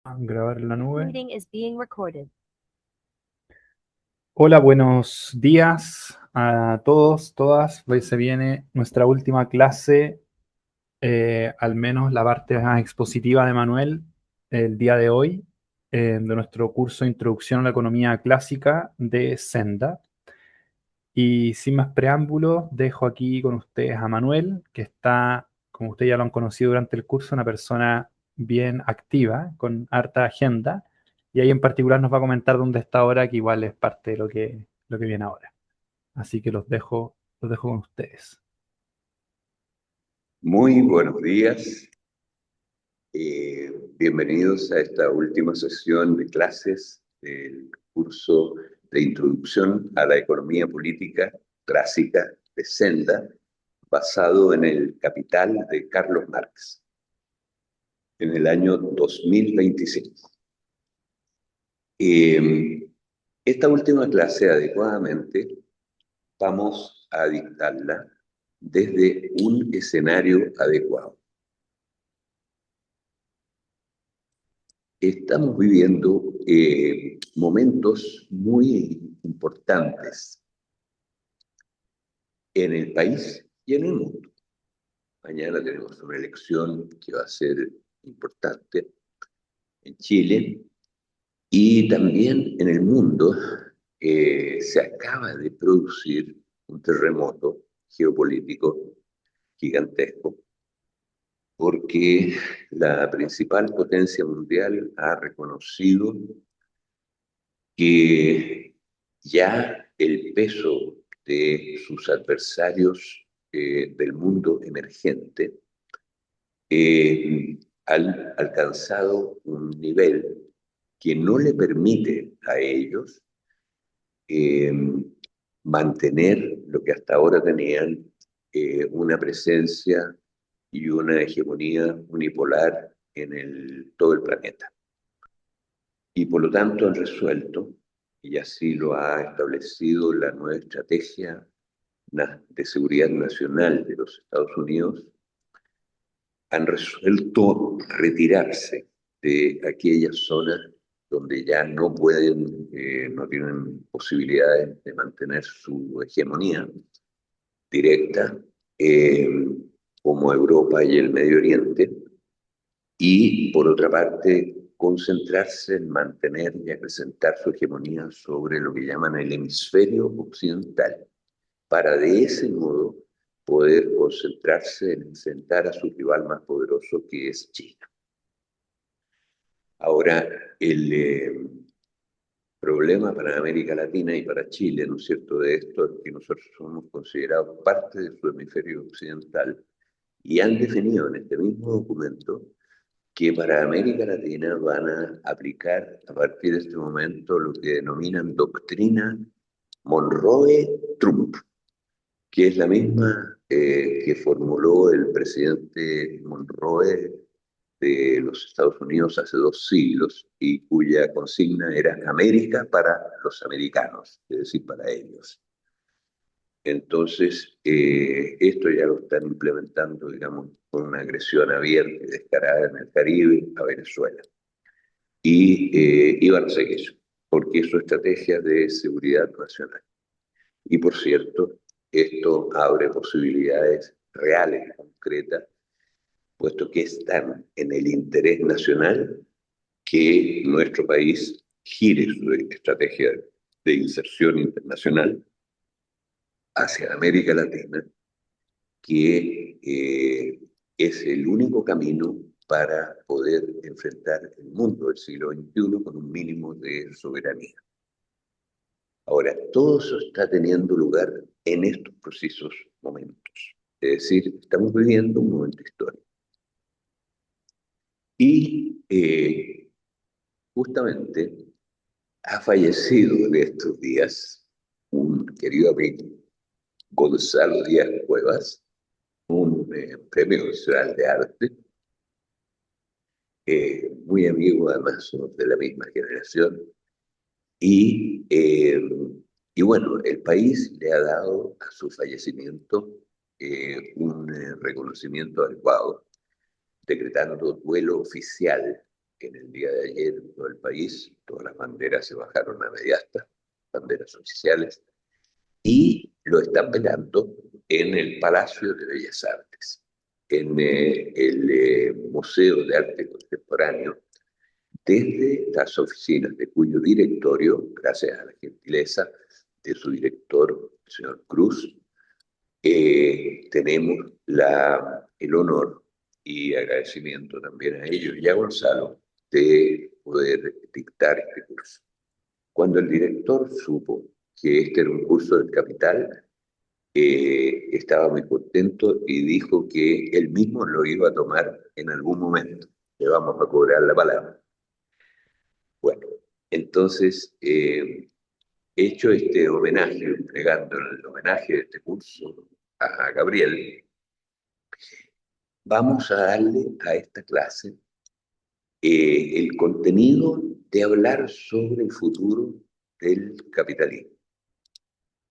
Grabar en la nube. Meeting is being recorded. Hola, buenos días a todos, todas. Hoy se viene nuestra última clase, al menos la parte más expositiva de Manuel, el día de hoy, de nuestro curso de Introducción a la Economía Clásica de Senda. Y sin más preámbulos, dejo aquí con ustedes a Manuel, que está, como ustedes ya lo han conocido durante el curso, una persona bien activa, con harta agenda, y ahí en particular nos va a comentar dónde está ahora, que igual es parte de lo que viene ahora. Así que los dejo con ustedes. Muy buenos días. Bienvenidos a esta última sesión de clases del curso de Introducción a la Economía Política Clásica de Senda, basado en el Capital de Carlos Marx, en el año 2025. Esta última clase, adecuadamente, vamos a dictarla desde un escenario adecuado. Estamos viviendo momentos muy importantes en el país y en el mundo. Mañana tenemos una elección que va a ser importante en Chile y también en el mundo. Se acaba de producir un terremoto geopolítico gigantesco porque la principal potencia mundial ha reconocido que ya el peso de sus adversarios del mundo emergente han alcanzado un nivel que no le permite a ellos eh, mantener lo que hasta ahora tenían, una presencia y una hegemonía unipolar en todo el planeta. Y por lo tanto han resuelto, y así lo ha establecido la nueva estrategia de seguridad nacional de los Estados Unidos, han resuelto retirarse de aquellas zonas donde ya no pueden, no tienen posibilidades de mantener su hegemonía directa, eh, como Europa y el Medio Oriente, y por otra parte concentrarse en mantener y acrecentar su hegemonía sobre lo que llaman el hemisferio occidental, para de ese modo poder concentrarse en enfrentar a su rival más poderoso, que es China. Ahora, el problema para América Latina y para Chile, ¿no es cierto?, de esto es que nosotros somos considerados parte de su hemisferio occidental y han definido en este mismo documento que para América Latina van a aplicar a partir de este momento lo que denominan doctrina Monroe-Trump, que es la misma que formuló el presidente Monroe de los Estados Unidos hace 2 siglos y cuya consigna era América para los americanos, es decir, para ellos. Entonces, esto ya lo están implementando, digamos, con una agresión abierta y descarada en el Caribe, a Venezuela. Y van a seguir, porque es su estrategia de seguridad nacional. Y por cierto, esto abre posibilidades reales, concretas, puesto que están en el interés nacional que nuestro país gire su estrategia de inserción internacional hacia América Latina, que es el único camino para poder enfrentar el mundo del siglo XXI con un mínimo de soberanía. Ahora, todo eso está teniendo lugar en estos precisos momentos. Es decir, estamos viviendo un momento histórico. Y justamente ha fallecido en estos días un querido amigo, Gonzalo Díaz Cuevas, un premio nacional de arte, muy amigo, además somos de la misma generación, y, eh, y bueno, el país le ha dado a su fallecimiento un reconocimiento adecuado, decretando duelo oficial en el día de ayer en todo el país, todas las banderas se bajaron a media asta, banderas oficiales, y lo están velando en el Palacio de Bellas Artes, en el Museo de Arte Contemporáneo, desde las oficinas de cuyo directorio, gracias a la gentileza de su director, el señor Cruz, tenemos el honor y agradecimiento también a ellos y a Gonzalo de poder dictar este curso. Cuando el director supo que este era un curso del Capital, estaba muy contento y dijo que él mismo lo iba a tomar en algún momento. Le vamos a cobrar la palabra. Bueno, entonces, hecho este homenaje, entregando el homenaje de este curso a Gabriel, vamos a darle a esta clase el contenido de hablar sobre el futuro del capitalismo,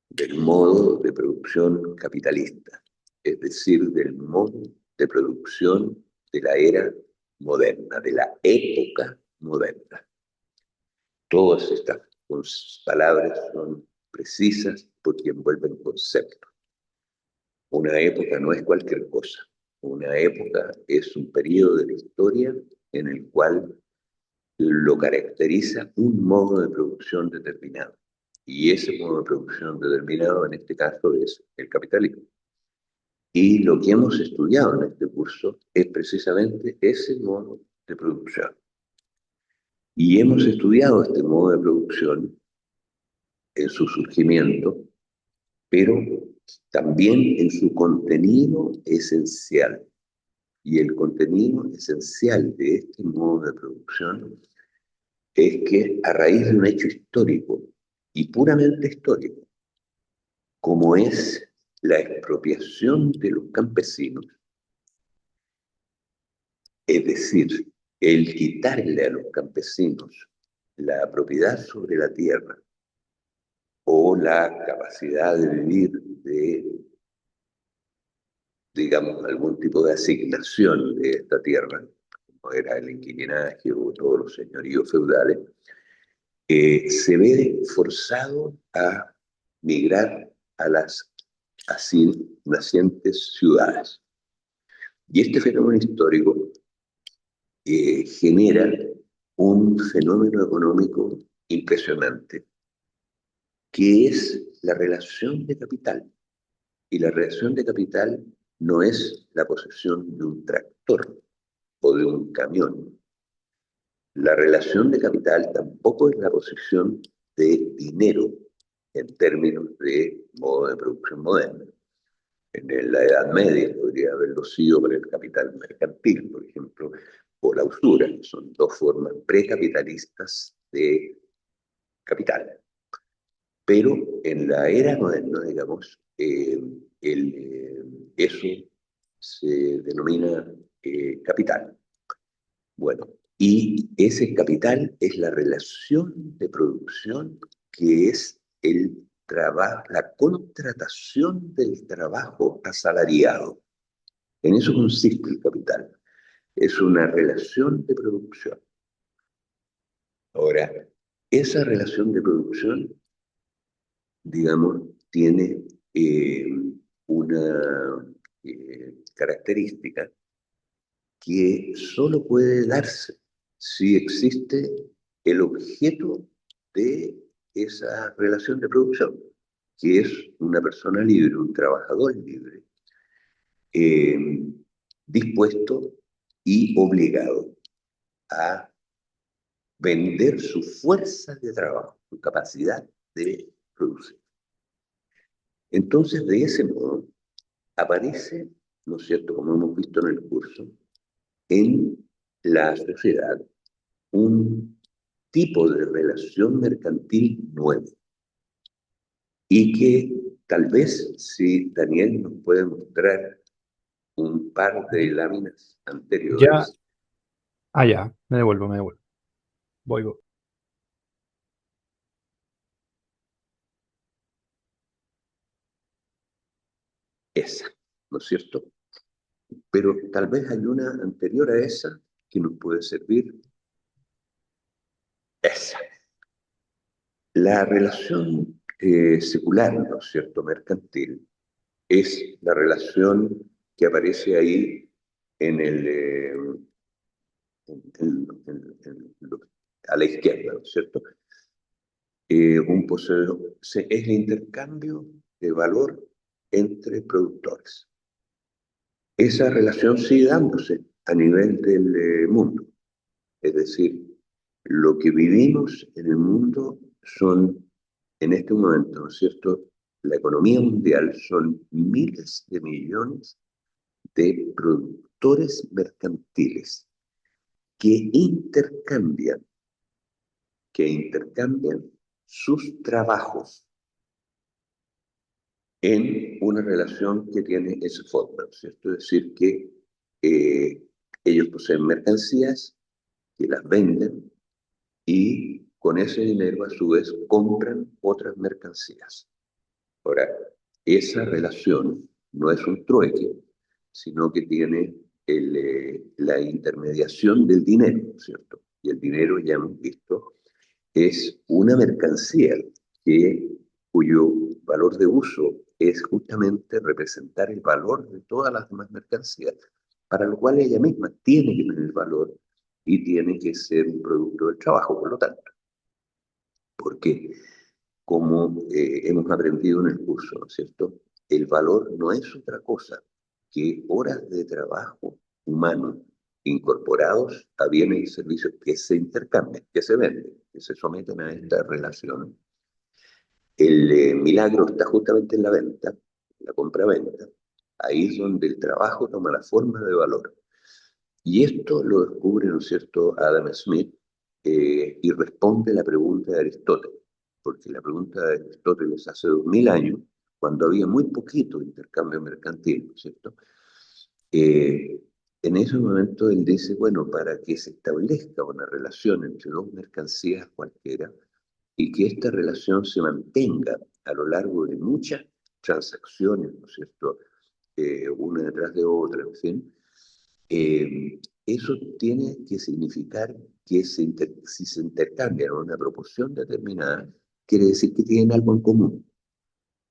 del modo de producción capitalista, es decir, del modo de producción de la era moderna, de la época moderna. Todas estas palabras son precisas porque envuelven conceptos. Una época no es cualquier cosa. Una época es un periodo de la historia en el cual lo caracteriza un modo de producción determinado. Y ese modo de producción determinado, en este caso, es el capitalismo. Y lo que hemos estudiado en este curso es precisamente ese modo de producción. Y hemos estudiado este modo de producción en su surgimiento, pero también en su contenido esencial. Y el contenido esencial de este modo de producción es que a raíz de un hecho histórico y puramente histórico, como es la expropiación de los campesinos, es decir, el quitarle a los campesinos la propiedad sobre la tierra o la capacidad de vivir de, digamos, algún tipo de asignación de esta tierra, como era el inquilinaje o todos los señoríos feudales, se ve forzado a migrar a las así nacientes ciudades. Y este fenómeno histórico genera un fenómeno económico impresionante, que es la relación de capital. Y la relación de capital no es la posesión de un tractor o de un camión. La relación de capital tampoco es la posesión de dinero en términos de modo de producción moderno. En la Edad Media podría haberlo sido para el capital mercantil, por ejemplo, o la usura, que son dos formas precapitalistas de capital. Pero en la era moderna, digamos, eso se denomina capital. Bueno, y ese capital es la relación de producción que es el trabajo, la contratación del trabajo asalariado. En eso consiste el capital. Es una relación de producción. Ahora, esa relación de producción, digamos, tiene una característica que solo puede darse si existe el objeto de esa relación de producción, que es una persona libre, un trabajador libre, eh, dispuesto y obligado a vender su fuerza de trabajo, su capacidad de producir. Entonces, de ese modo, aparece, ¿no es cierto?, como hemos visto en el curso, en la sociedad un tipo de relación mercantil nuevo y que tal vez si Daniel nos puede mostrar un par de láminas Ya, anteriores, ya, me devuelvo. Voy. esa, ¿no es cierto? Pero tal vez hay una anterior a esa que nos puede servir La relación secular, ¿no es cierto?, mercantil, es la relación que aparece ahí en a la izquierda, ¿no es cierto? Un poseedor, es el intercambio de valor entre productores. Esa relación sigue dándose a nivel del mundo. Es decir, lo que vivimos en el mundo son, en este momento, ¿no es cierto? La economía mundial son miles de millones de productores mercantiles que intercambian, que intercambian sus trabajos en una relación que tiene esa forma, ¿no es cierto? Es decir, que eh, ellos poseen mercancías que las venden y con ese dinero a su vez compran otras mercancías. Ahora, esa relación no es un trueque, sino que tiene la intermediación del dinero, ¿cierto? Y el dinero, ya hemos visto, es una mercancía que, cuyo valor de uso es justamente representar el valor de todas las demás mercancías, para lo cual ella misma tiene que tener valor y tiene que ser un producto del trabajo, por lo tanto. Porque, como hemos aprendido en el curso, ¿no es cierto? El valor no es otra cosa que horas de trabajo humano incorporados a bienes y servicios que se intercambian, que se venden, que se someten a esta relación. El milagro está justamente en la venta, la compra-venta. Ahí es donde el trabajo toma la forma de valor. Y esto lo descubre, ¿no es cierto?, Adam Smith y responde a la pregunta de Aristóteles, porque la pregunta de Aristóteles hace 2000 años, cuando había muy poquito intercambio mercantil, ¿no es cierto? Eh, en ese momento él dice, bueno, para que se establezca una relación entre dos mercancías cualquiera y que esta relación se mantenga a lo largo de muchas transacciones, ¿no es cierto?, una detrás de otra, en fin, eso tiene que significar que si se intercambian en una proporción determinada, quiere decir que tienen algo en común.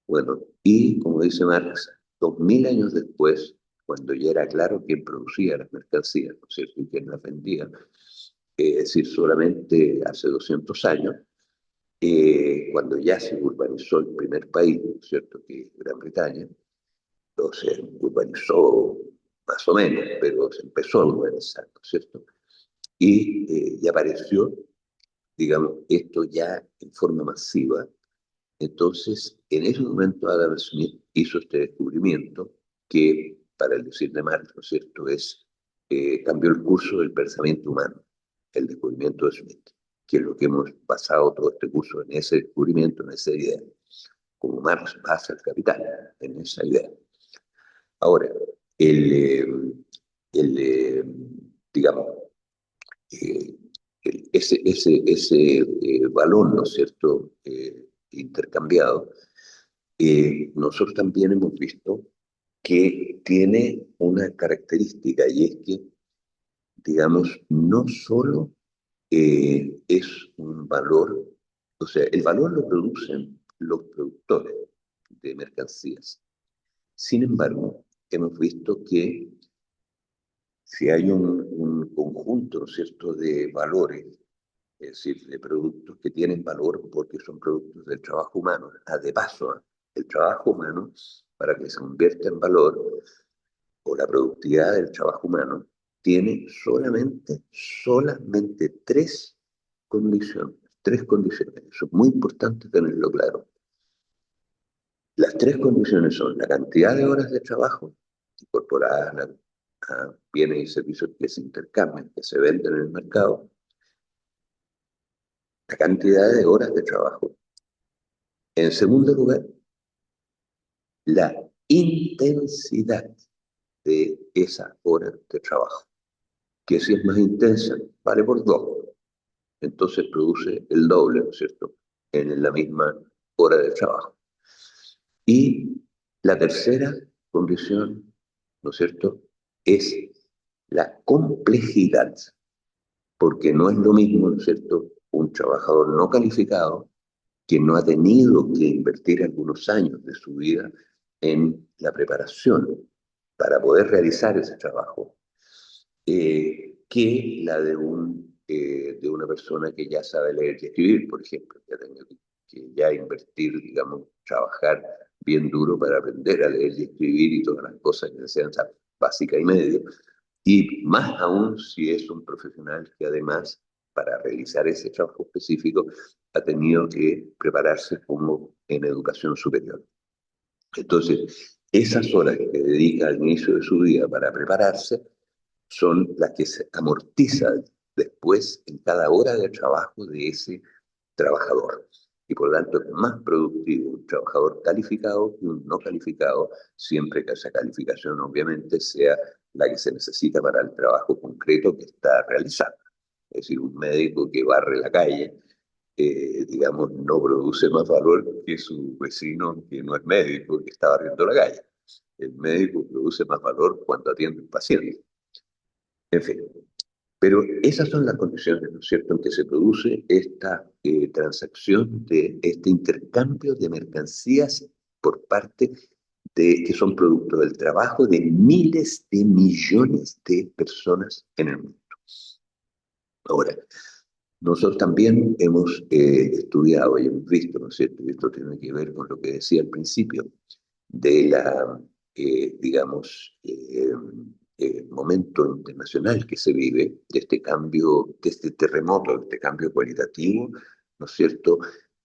Bueno, y como dice Marx, 2000 años después, cuando ya era claro quién producía las mercancías, ¿no es cierto?, y quién las vendía, es decir, solamente hace 200 años, cuando ya se urbanizó el primer país, ¿no es cierto?, que es Gran Bretaña, se urbanizó más o menos, pero se empezó a urbanizar, ¿no es cierto? Y ya apareció, digamos, esto ya en forma masiva. Entonces, en ese momento Adam Smith hizo este descubrimiento que, para el decir de Marx, ¿no es cierto?, cambió el curso del pensamiento humano, el descubrimiento de Smith, que es lo que hemos basado todo este curso en ese descubrimiento, en esa idea, como Marx basa el capital, en esa idea. Ahora, el, eh, el digamos, eh, ese valor, ¿no es cierto?, intercambiado, nosotros también hemos visto que tiene una característica y es que, digamos, no solo es un valor, o sea, el valor lo producen los productores de mercancías. Sin embargo, hemos visto que si hay un conjunto, ¿no es cierto?, de valores, es decir, de productos que tienen valor porque son productos del trabajo humano. De paso, el trabajo humano, para que se convierta en valor, o la productividad del trabajo humano, tiene solamente tres condiciones. Eso es muy importante tenerlo claro. Las tres condiciones son la cantidad de horas de trabajo incorporadas a bienes y servicios que se intercambian, que se venden en el mercado, la cantidad de horas de trabajo. En segundo lugar, la intensidad de esa hora de trabajo, que si es más intensa, vale por dos. Entonces produce el doble, ¿no es cierto?, en la misma hora de trabajo. Y la tercera condición, ¿no es cierto?, es la complejidad, porque no es lo mismo, ¿no es cierto?, un trabajador no calificado que no ha tenido que invertir algunos años de su vida en la preparación para poder realizar ese trabajo, que la de una persona que ya sabe leer y escribir, por ejemplo, que ha tenido que ya invertir, digamos, trabajar bien duro para aprender a leer y escribir y todas las cosas que sean básica y medio. Y más aún si es un profesional que además, para realizar ese trabajo específico, ha tenido que prepararse como en educación superior. Entonces, esas horas que dedica al inicio de su día para prepararse son las que se amortizan después en cada hora de trabajo de ese trabajador. Y por lo tanto es más productivo un trabajador calificado que un no calificado, siempre que esa calificación obviamente sea la que se necesita para el trabajo concreto que está realizando. Es decir, un médico que barre la calle, digamos, no produce más valor que su vecino que no es médico, que está barriendo la calle. El médico produce más valor cuando atiende a un paciente. En fin, pero esas son las condiciones, ¿no es cierto?, en que se produce esta transacción de este intercambio de mercancías por parte de que son producto del trabajo de miles de millones de personas en el mundo. Ahora, nosotros también hemos estudiado y hemos visto, ¿no es cierto?, y esto tiene que ver con lo que decía al principio, de la, digamos, momento internacional que se vive, de este cambio, de este terremoto, de este cambio cualitativo, ¿no es cierto?,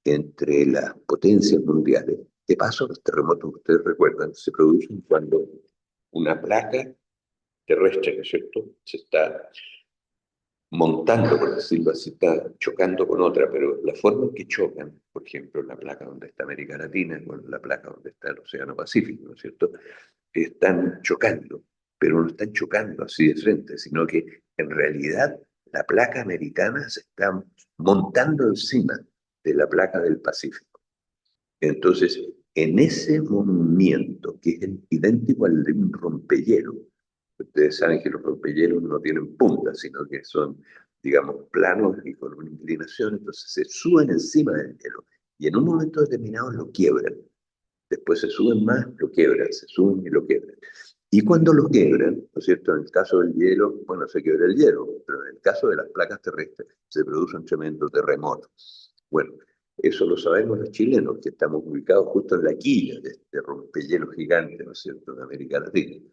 entre las potencias mundiales. De paso, los terremotos, ustedes recuerdan, se producen cuando una placa terrestre, ¿no es cierto?, se está montando, por decirlo así, está chocando con otra, pero la forma en que chocan, por ejemplo, la placa donde está América Latina con la placa donde está el Océano Pacífico, ¿no es cierto?, están chocando, pero no están chocando así de frente, sino que en realidad la placa americana se está montando encima de la placa del Pacífico. Entonces, en ese movimiento, que es idéntico al de un rompehielo, ustedes saben que los rompehielos no tienen puntas, sino que son, digamos, planos y con una inclinación, entonces se suben encima del hielo y en un momento determinado lo quiebran. Después se suben más, lo quiebran, se suben y lo quiebran. Y cuando lo quiebran, ¿no es cierto? En el caso del hielo, bueno, se quiebra el hielo, pero en el caso de las placas terrestres se produce un tremendo terremoto. Bueno, eso lo sabemos los chilenos, que estamos ubicados justo en la quilla de este rompehielo gigante, ¿no es cierto?, de América Latina,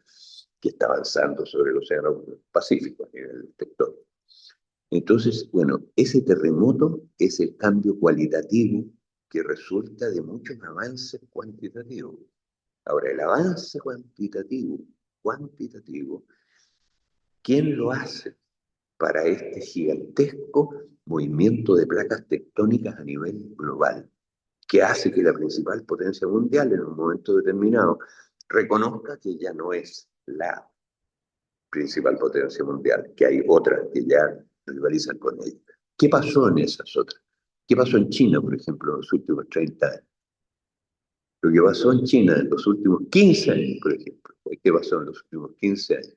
que está avanzando sobre el Océano Pacífico a nivel tectónico. Entonces, bueno, ese terremoto es el cambio cualitativo que resulta de muchos avances cuantitativos. Ahora, el avance cuantitativo, ¿quién lo hace para este gigantesco movimiento de placas tectónicas a nivel global, que hace que la principal potencia mundial en un momento determinado reconozca que ya no es la principal potencia mundial, que hay otras que ya rivalizan con ella? ¿Qué pasó en esas otras? ¿Qué pasó en China, por ejemplo, en los últimos 30 años? Lo que pasó en China en los últimos 15 años, por ejemplo, ¿qué pasó en los últimos 15 años?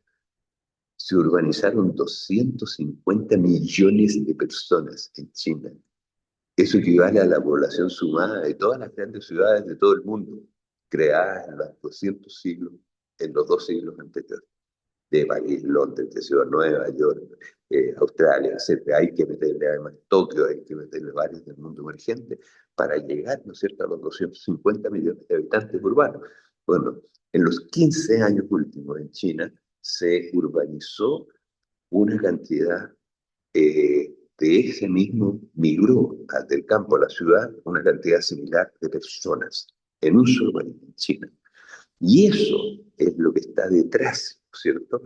Se urbanizaron 250 millones de personas en China. Eso equivale a la población sumada de todas las grandes ciudades de todo el mundo, creadas en los 200 siglos, en los 2 siglos anteriores, de París, Londres, de Ciudad Nueva, York, Australia, etc. Hay que meterle además Tokio, hay que meterle varios del mundo emergente para llegar, ¿no es cierto?, a los 250 millones de habitantes urbanos. Bueno, en los 15 años últimos en China se urbanizó una cantidad de ese mismo, migró del campo a la ciudad una cantidad similar de personas en un solo país, en China. Y eso es lo que está detrás, ¿cierto?,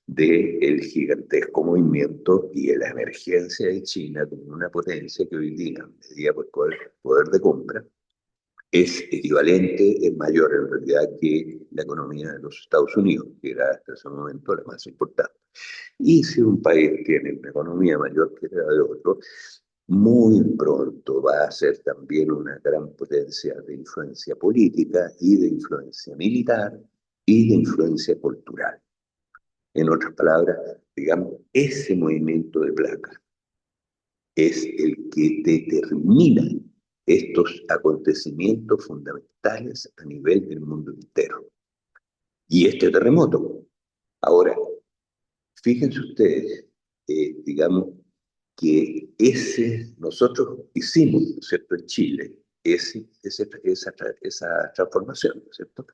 del gigantesco movimiento y de la emergencia de China como una potencia que hoy día, medida por poder de compra, es equivalente, es mayor en realidad que la economía de los Estados Unidos, que era hasta ese momento la más importante. Y si un país tiene una economía mayor que la de otro, muy pronto va a ser también una gran potencia de influencia política y de influencia militar y de influencia cultural. En otras palabras, digamos, ese movimiento de placas es el que determina estos acontecimientos fundamentales a nivel del mundo entero. Y este terremoto. Ahora, fíjense ustedes, digamos, que nosotros hicimos, ¿no es cierto?, en Chile, esa transformación, ¿no es cierto?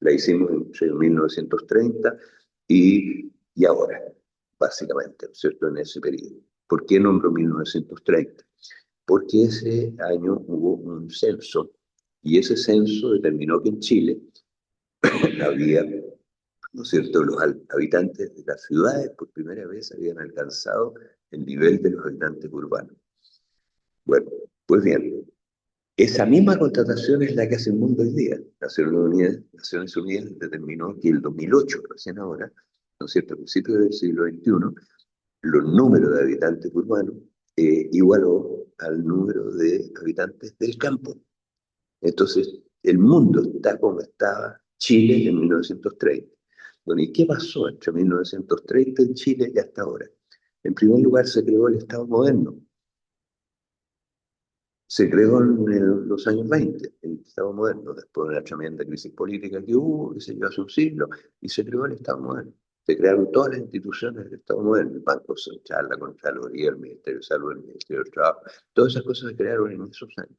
La hicimos entre 1930 y ahora, básicamente, ¿no es cierto?, en ese periodo. ¿Por qué nombro 1930? Porque ese año hubo un censo y ese censo determinó que en Chile había, ¿no es cierto?, los habitantes de las ciudades por primera vez habían alcanzado el nivel de los habitantes urbanos. Bueno, pues bien, esa misma constatación es la que hace el mundo hoy día. Naciones Unidas determinó que el 2008, recién ahora, ¿no es cierto?, a principios del siglo XXI, los números de habitantes urbanos igualó al número de habitantes del campo. Entonces, el mundo está como estaba Chile en 1930. Bueno, ¿y qué pasó entre 1930 en Chile y hasta ahora? En primer lugar, se creó el Estado moderno. Se creó en los años 20, el Estado moderno, después de una tremenda crisis política que hubo, que se llevó hace un siglo, y se creó el Estado moderno. Se crearon todas las instituciones del Estado moderno, el Banco Central, la Contraloría, el Ministerio de Salud, el Ministerio del Trabajo, todas esas cosas se crearon en esos años.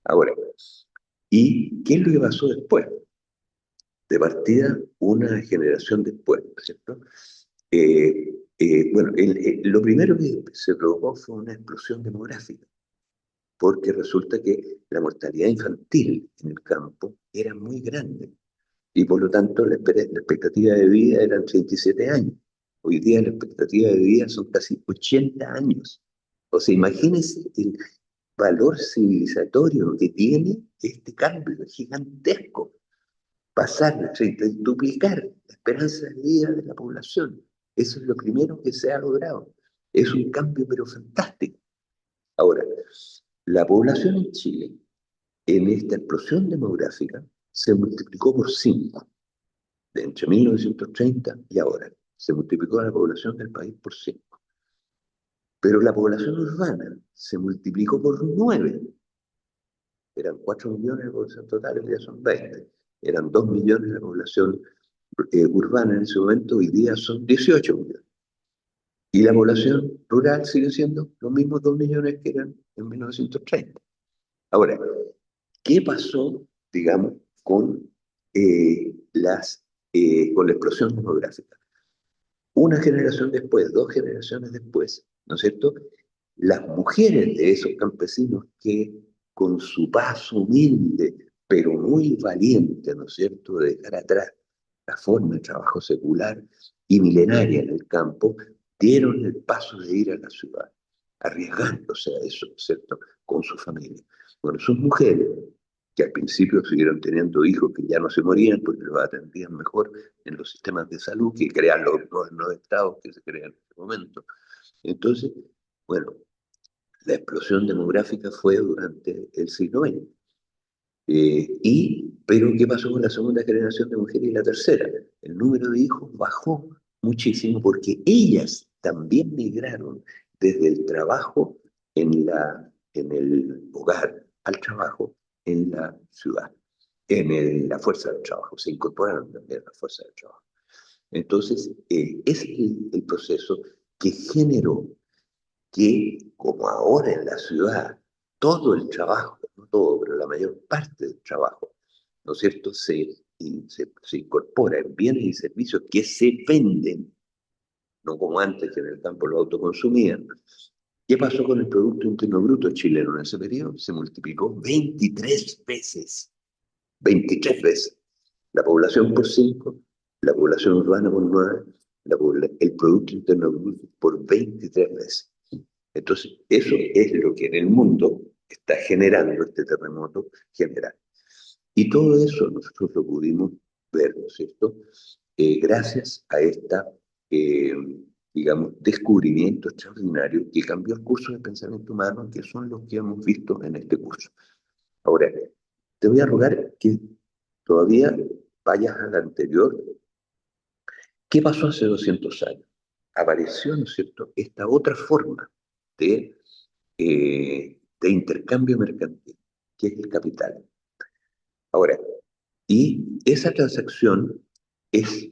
Ahora, ¿y qué es lo que pasó después? De partida, una generación después, ¿no es cierto? Bueno, lo primero que se provocó fue una explosión demográfica, porque resulta que la mortalidad infantil en el campo era muy grande y por lo tanto la expectativa de vida eran 37 años. Hoy día la expectativa de vida son casi 80 años. O sea, imagínense el valor civilizatorio que tiene este cambio, es gigantesco. Pasar de 30, duplicar la esperanza de vida de la población. Eso es lo primero que se ha logrado. Es un cambio pero fantástico. Ahora, la población en Chile, en esta explosión demográfica, se multiplicó por 5, de entre 1930 y ahora. Se multiplicó la población del país por 5. Pero la población urbana se multiplicó por 9. Eran 4 millones de población total, hoy día son 20. Eran 2 millones de población urbana en ese momento, hoy día son 18 millones. Y la población rural sigue siendo los mismos 2 millones que eran en 1930. Ahora, ¿qué pasó, digamos, con la explosión demográfica? Una generación después, 2 generaciones después, ¿no es cierto? Las mujeres de esos campesinos que con su paso humilde, pero muy valiente, ¿no es cierto?, de dejar atrás la forma de trabajo secular y milenaria en el campo, dieron el paso de ir a la ciudad, arriesgándose a eso, ¿no es cierto?, con su familia. Bueno, sus mujeres, que al principio siguieron teniendo hijos que ya no se morían porque los atendían mejor en los sistemas de salud que crean los estados que se crean en ese momento. Entonces, bueno, la explosión demográfica fue durante el siglo XX. Pero, ¿qué pasó con la segunda generación de mujeres y la tercera? El número de hijos bajó muchísimo porque ellas también migraron desde el trabajo en el hogar al trabajo en la ciudad, la fuerza del trabajo, se incorporaron también a la fuerza del trabajo. Entonces, es el proceso que generó que, como ahora en la ciudad, todo el trabajo, no todo, pero la mayor parte del trabajo, ¿no es cierto?, se incorpora en bienes y servicios que se venden, no como antes que en el campo lo autoconsumían. ¿Qué pasó con el Producto Interno Bruto chileno en ese periodo? Se multiplicó 23 veces. 23 veces. La población por 5, la población urbana por 9, el Producto Interno Bruto por 23 veces. Entonces, eso es lo que en el mundo está generando este terremoto general. Y todo eso nosotros lo pudimos ver, ¿no es cierto? Gracias a esta, eh, digamos, descubrimiento extraordinario que cambió el curso del pensamiento humano, que son los que hemos visto en este curso. Ahora, te voy a rogar que todavía vayas al anterior. ¿Qué pasó hace 200 años? Apareció, ¿no es cierto?, esta otra forma de intercambio mercantil. que es el capital. Ahora, y esa transacción es,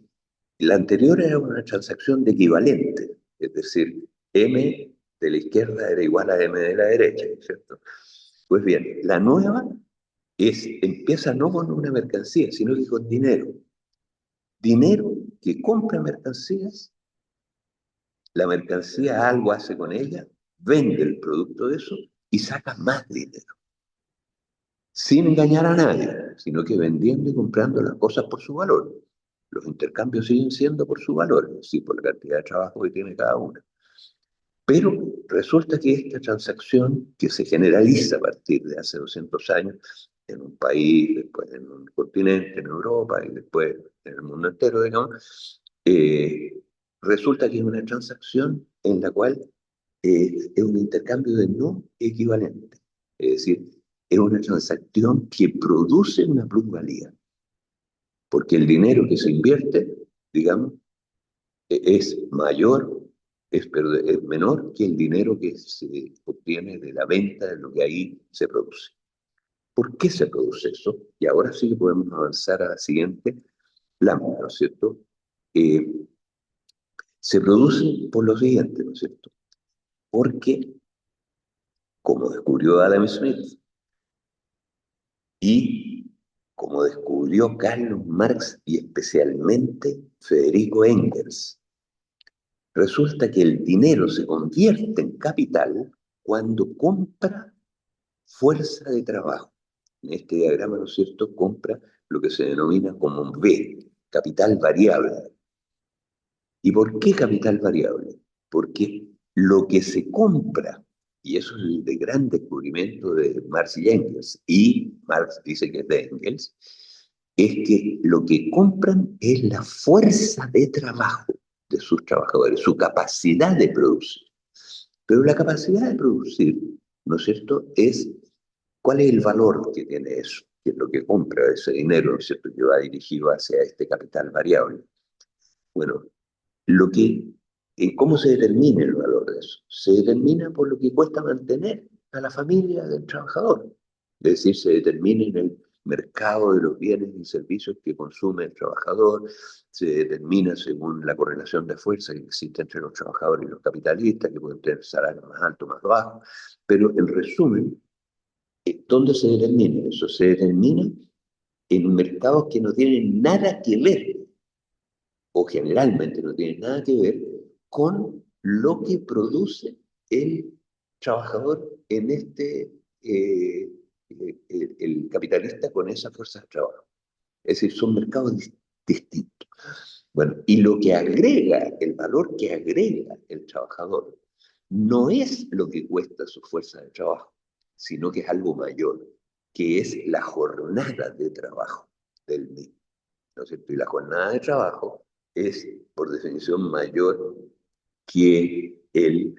la anterior era una transacción de equivalente, es decir, M de la izquierda era igual a M de la derecha, ¿cierto? Pues bien, la nueva empieza no con una mercancía, sino que con dinero. Dinero que compra mercancías, la mercancía algo hace con ella, vende el producto de eso y saca más dinero, sin engañar a nadie, sino que vendiendo y comprando las cosas por su valor. Los intercambios siguen siendo por su valor, es decir, por la cantidad de trabajo que tiene cada una. Pero resulta que esta transacción que se generaliza a partir de hace 200 años en un país, después en un continente, en Europa y después en el mundo entero, digamos, resulta que es una transacción en la cual es un intercambio de no equivalente. Es decir, es una transacción que produce una plusvalía, porque el dinero que se invierte, digamos, es mayor, es menor que el dinero que se obtiene de la venta de lo que ahí se produce. ¿Por qué se produce eso? Y ahora sí que podemos avanzar a la siguiente lámina, ¿no es cierto? Eh, Se produce por lo siguiente, ¿no es cierto? Porque, como descubrió Adam Smith y como descubrió Carlos Marx y especialmente Federico Engels, resulta que el dinero se convierte en capital cuando compra fuerza de trabajo. En este diagrama, ¿no es cierto?, compra lo que se denomina como B, capital variable. ¿Y por qué capital variable? Porque lo que se compra, y eso es el de gran descubrimiento de Marx y Engels, y Marx dice que es de Engels, es que lo que compran es la fuerza de trabajo de sus trabajadores, su capacidad de producir. Pero la capacidad de producir, ¿no es cierto?, es cuál es el valor que tiene eso, que es lo que compra ese dinero, ¿no es cierto?, que va dirigido hacia este capital variable. Bueno, ¿cómo se determina el valor de eso? Se determina por lo que cuesta mantener a la familia del trabajador. Es decir, se determina en el mercado de los bienes y servicios que consume el trabajador, se determina según la correlación de fuerza que existe entre los trabajadores y los capitalistas, que pueden tener salarios más altos, más bajos. Pero en resumen, ¿dónde se determina eso? Se determina en mercados que no tienen nada que ver o generalmente no tiene nada que ver con lo que produce el trabajador en el capitalista con esa fuerza de trabajo. Es decir, son mercados distintos. Bueno, y lo que agrega, el valor que agrega el trabajador, no es lo que cuesta su fuerza de trabajo, sino que es algo mayor, que es la jornada de trabajo del mismo. ¿No es cierto? Y la jornada de trabajo es, por definición, mayor que el,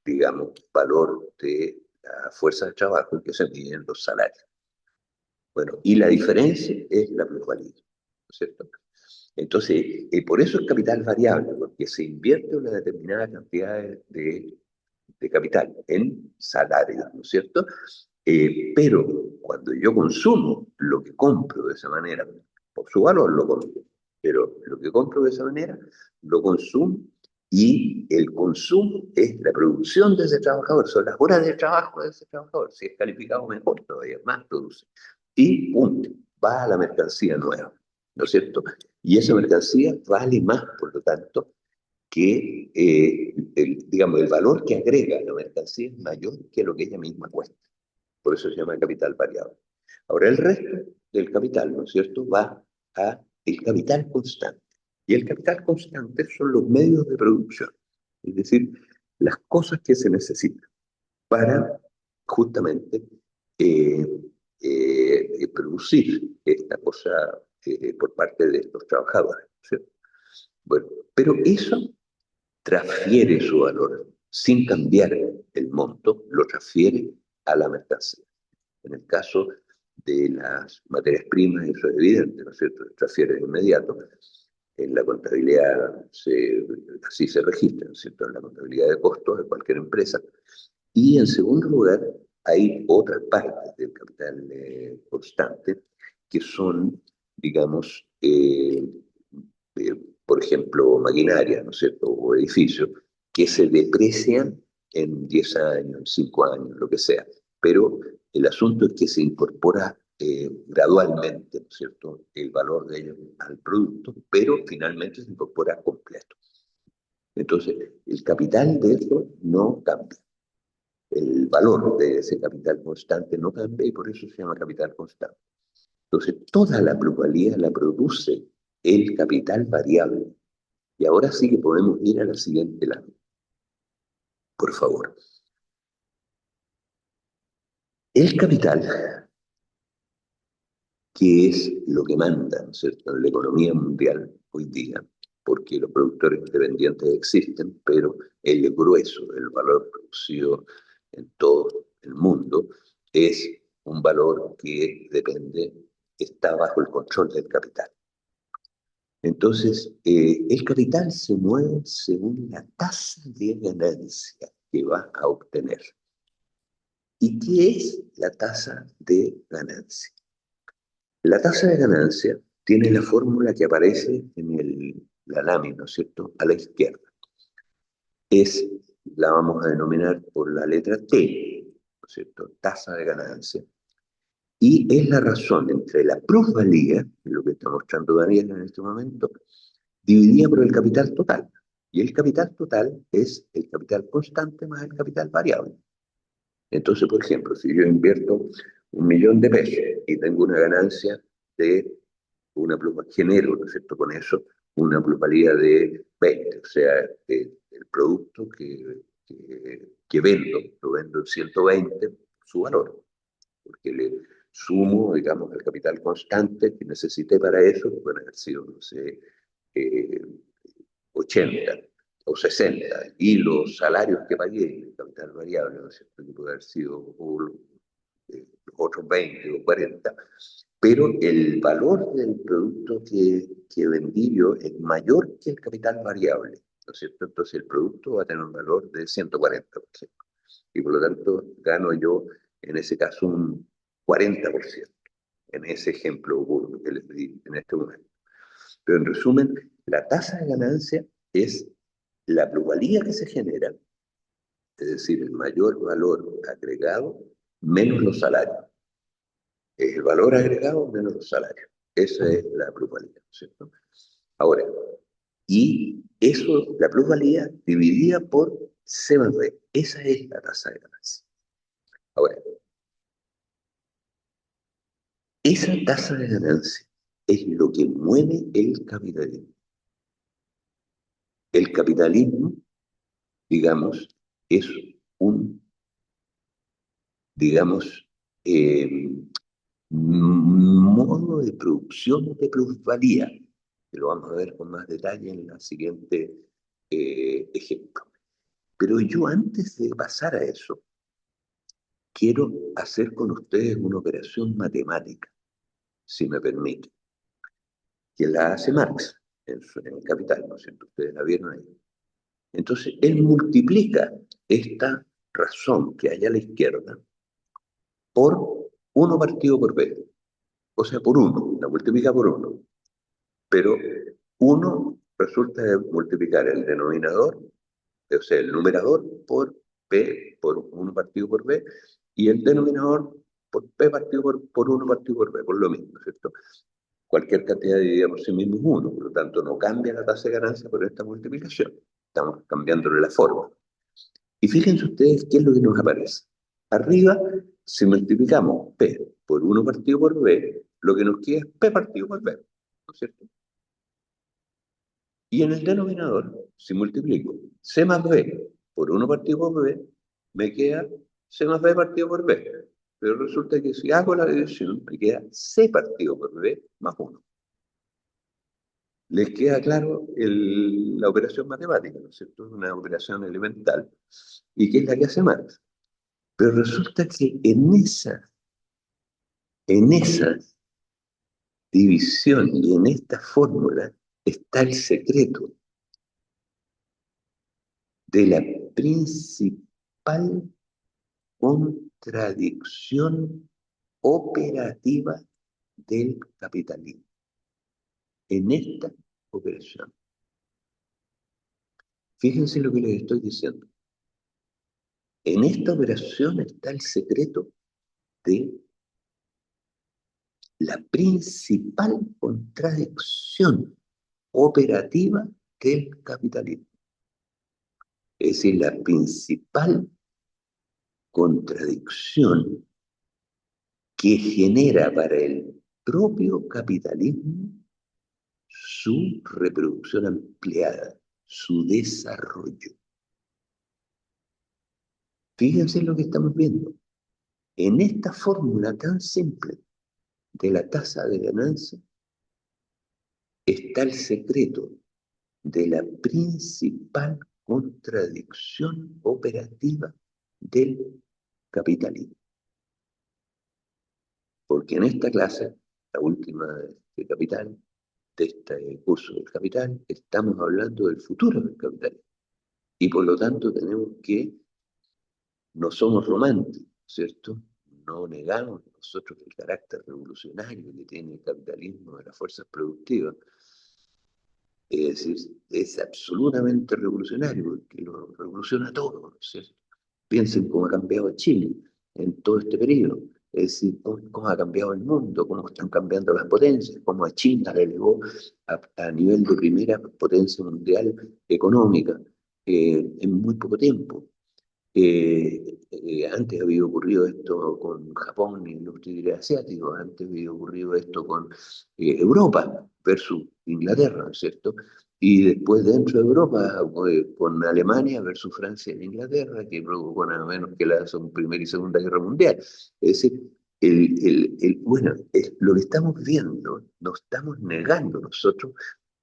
digamos, valor de la fuerza de trabajo que se mide en los salarios. Bueno, y la diferencia es la plusvalía, ¿no es cierto? Entonces, por eso es capital variable, porque se invierte una determinada cantidad de capital en salarios, ¿no es cierto? Pero cuando yo consumo lo que compro de esa manera, por su valor lo compro, pero lo que compro de esa manera lo consumo y el consumo es la producción de ese trabajador, son las horas de trabajo de ese trabajador. Si es calificado mejor, todavía más produce. Y punto, va a la mercancía nueva, ¿no es cierto? Y esa mercancía vale más, por lo tanto, que digamos, el valor que agrega la mercancía es mayor que lo que ella misma cuesta. Por eso se llama capital variable. Ahora, el resto del capital, ¿no es cierto?, va a el capital constante. Y el capital constante son los medios de producción, es decir, las cosas que se necesitan para justamente eh, producir esta cosa por parte de estos trabajadores, ¿cierto? Bueno, pero eso transfiere su valor sin cambiar el monto, lo transfiere a la mercancía. En el caso de las materias primas, eso es evidente, ¿no es cierto? Se transfiere de inmediato. En la contabilidad así se registra, ¿no es cierto? En la contabilidad de costos de cualquier empresa. Y en segundo lugar, hay otras partes del capital constante que son, digamos, por ejemplo, maquinaria, ¿no es cierto?, o edificios, que se deprecian en 10 años, en 5 años, lo que sea. Pero el asunto es que se incorpora gradualmente, ¿no es cierto?, el valor de ellos al producto, pero finalmente se incorpora completo. Entonces, el capital de eso no cambia. El valor de ese capital constante no cambia y por eso se llama capital constante. Entonces, toda la plusvalía la produce el capital variable. Y ahora sí que podemos ir a la siguiente lámina, por favor. El capital, que es lo que manda, ¿no es cierto?, en la economía mundial hoy día, porque los productores independientes existen, pero el grueso, el valor producido en todo el mundo, es un valor que depende, está bajo el control del capital. Entonces, el capital se mueve según la tasa de ganancia que va a obtener. ¿Y qué es la tasa de ganancia? La tasa de ganancia tiene la fórmula que aparece en la lámina, ¿no es cierto?, a la izquierda. La vamos a denominar por la letra T, ¿no es cierto?, tasa de ganancia. Y es la razón entre la plusvalía, que es lo que está mostrando Daniel en este momento, dividida por el capital total. Y el capital total es el capital constante más el capital variable. Entonces, por ejemplo, si yo invierto 1.000.000 de pesos y tengo una ganancia de una plusvalía, genero, ¿no es cierto?, con eso, una plusvalía de 20, o sea, el producto que vendo, lo vendo en 120, su valor, porque le sumo, digamos, el capital constante que necesité para eso, que pueden haber sido, no sé, eh, 80 o 60, y los salarios que pagué, el capital variable, ¿no es cierto?, que puede haber sido los otros 20 o 40, pero el valor del producto que vendí yo es mayor que el capital variable, ¿no es cierto? Entonces el producto va a tener un valor de 140, por ejemplo, y por lo tanto gano yo en ese caso un 40%, en ese ejemplo burdo que les di en este momento. Pero en resumen, la tasa de ganancia es la plusvalía que se genera, es decir, el mayor valor agregado menos los salarios. Es el valor agregado menos los salarios. Esa es la plusvalía, ¿cierto? Ahora, y eso, la plusvalía dividida por C más D. Esa es la tasa de ganancia. Ahora, esa tasa de ganancia es lo que mueve el capitalismo. El capitalismo, digamos, es un, digamos, modo de producción de plusvalía, que lo vamos a ver con más detalle en la siguiente ejemplo. Pero yo antes de pasar a eso, quiero hacer con ustedes una operación matemática, si me permite, que la hace Marx en Capital, ¿no es cierto? Ustedes la vieron ahí. Entonces, él multiplica esta razón que hay a la izquierda por 1 partido por B, o sea, por 1, la multiplica por 1. Pero 1 resulta de multiplicar el denominador, o sea, el numerador por P, por 1 partido por B, y el denominador por P partido por 1 partido por B, por lo mismo, ¿cierto? Cualquier cantidad dividida por sí mismo es 1, por lo tanto no cambia la tasa de ganancia por esta multiplicación. Estamos cambiándole la forma. Y fíjense ustedes qué es lo que nos aparece. Arriba, si multiplicamos P por 1 partido por B, lo que nos queda es P partido por B, ¿no es cierto? Y en el denominador, si multiplico C más B por 1 partido por B, me queda C más B partido por B. Pero resulta que si hago la división, me queda C partido por B más 1. Les queda claro la operación matemática, ¿no es cierto? Es una operación elemental, y que es la que hace Marx. Pero resulta que en esa división y en esta fórmula está el secreto de la principal contradicción operativa del capitalismo. En esta operación, fíjense lo que les estoy diciendo. En esta operación está el secreto de la principal contradicción operativa del capitalismo. Es decir, la principal contradicción que genera para el propio capitalismo su reproducción ampliada, su desarrollo. Fíjense lo que estamos viendo. En esta fórmula tan simple de la tasa de ganancia está el secreto de la principal contradicción operativa del capitalismo. Porque en esta clase, la última de Capital, de este curso del Capital, estamos hablando del futuro del capitalismo. Y por lo tanto tenemos que, no somos románticos, ¿cierto? No negamos nosotros el carácter revolucionario que tiene el capitalismo de las fuerzas productivas. Es decir, es absolutamente revolucionario, porque lo revoluciona todo, ¿no es cierto? Piensen cómo ha cambiado Chile en todo este periodo, es decir, cómo ha cambiado el mundo, cómo están cambiando las potencias, cómo a China le elevó a nivel de primera potencia mundial económica en muy poco tiempo. Antes había ocurrido esto con Japón y los tigres asiáticos, antes había ocurrido esto con Europa versus Inglaterra, ¿no es cierto? Y después dentro de Europa, con Alemania versus Francia e Inglaterra, que provocó nada menos que la Primera y Segunda Guerra Mundial. Es decir, bueno, lo que estamos viendo, nos estamos negando nosotros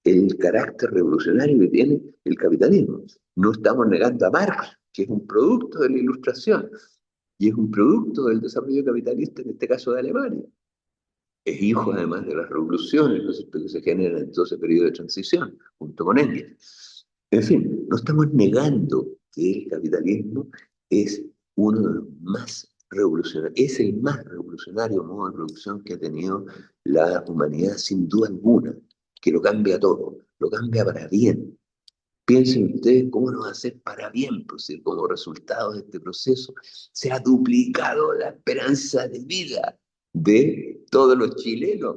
el carácter revolucionario que tiene el capitalismo. No estamos negando a Marx, que es un producto de la Ilustración y es un producto del desarrollo capitalista, en este caso de Alemania. Es hijo además de las revoluciones, ¿no es cierto?, que se generan en todo ese periodo de transición, junto con Engels. En fin, no estamos negando que el capitalismo es uno de los más revolucionarios, es el más revolucionario modo de producción que ha tenido la humanidad sin duda alguna, que lo cambia todo, lo cambia para bien. Piensen ustedes cómo nos va a hacer para bien, pues, si como resultado de este proceso se ha duplicado la esperanza de vida de todos los chilenos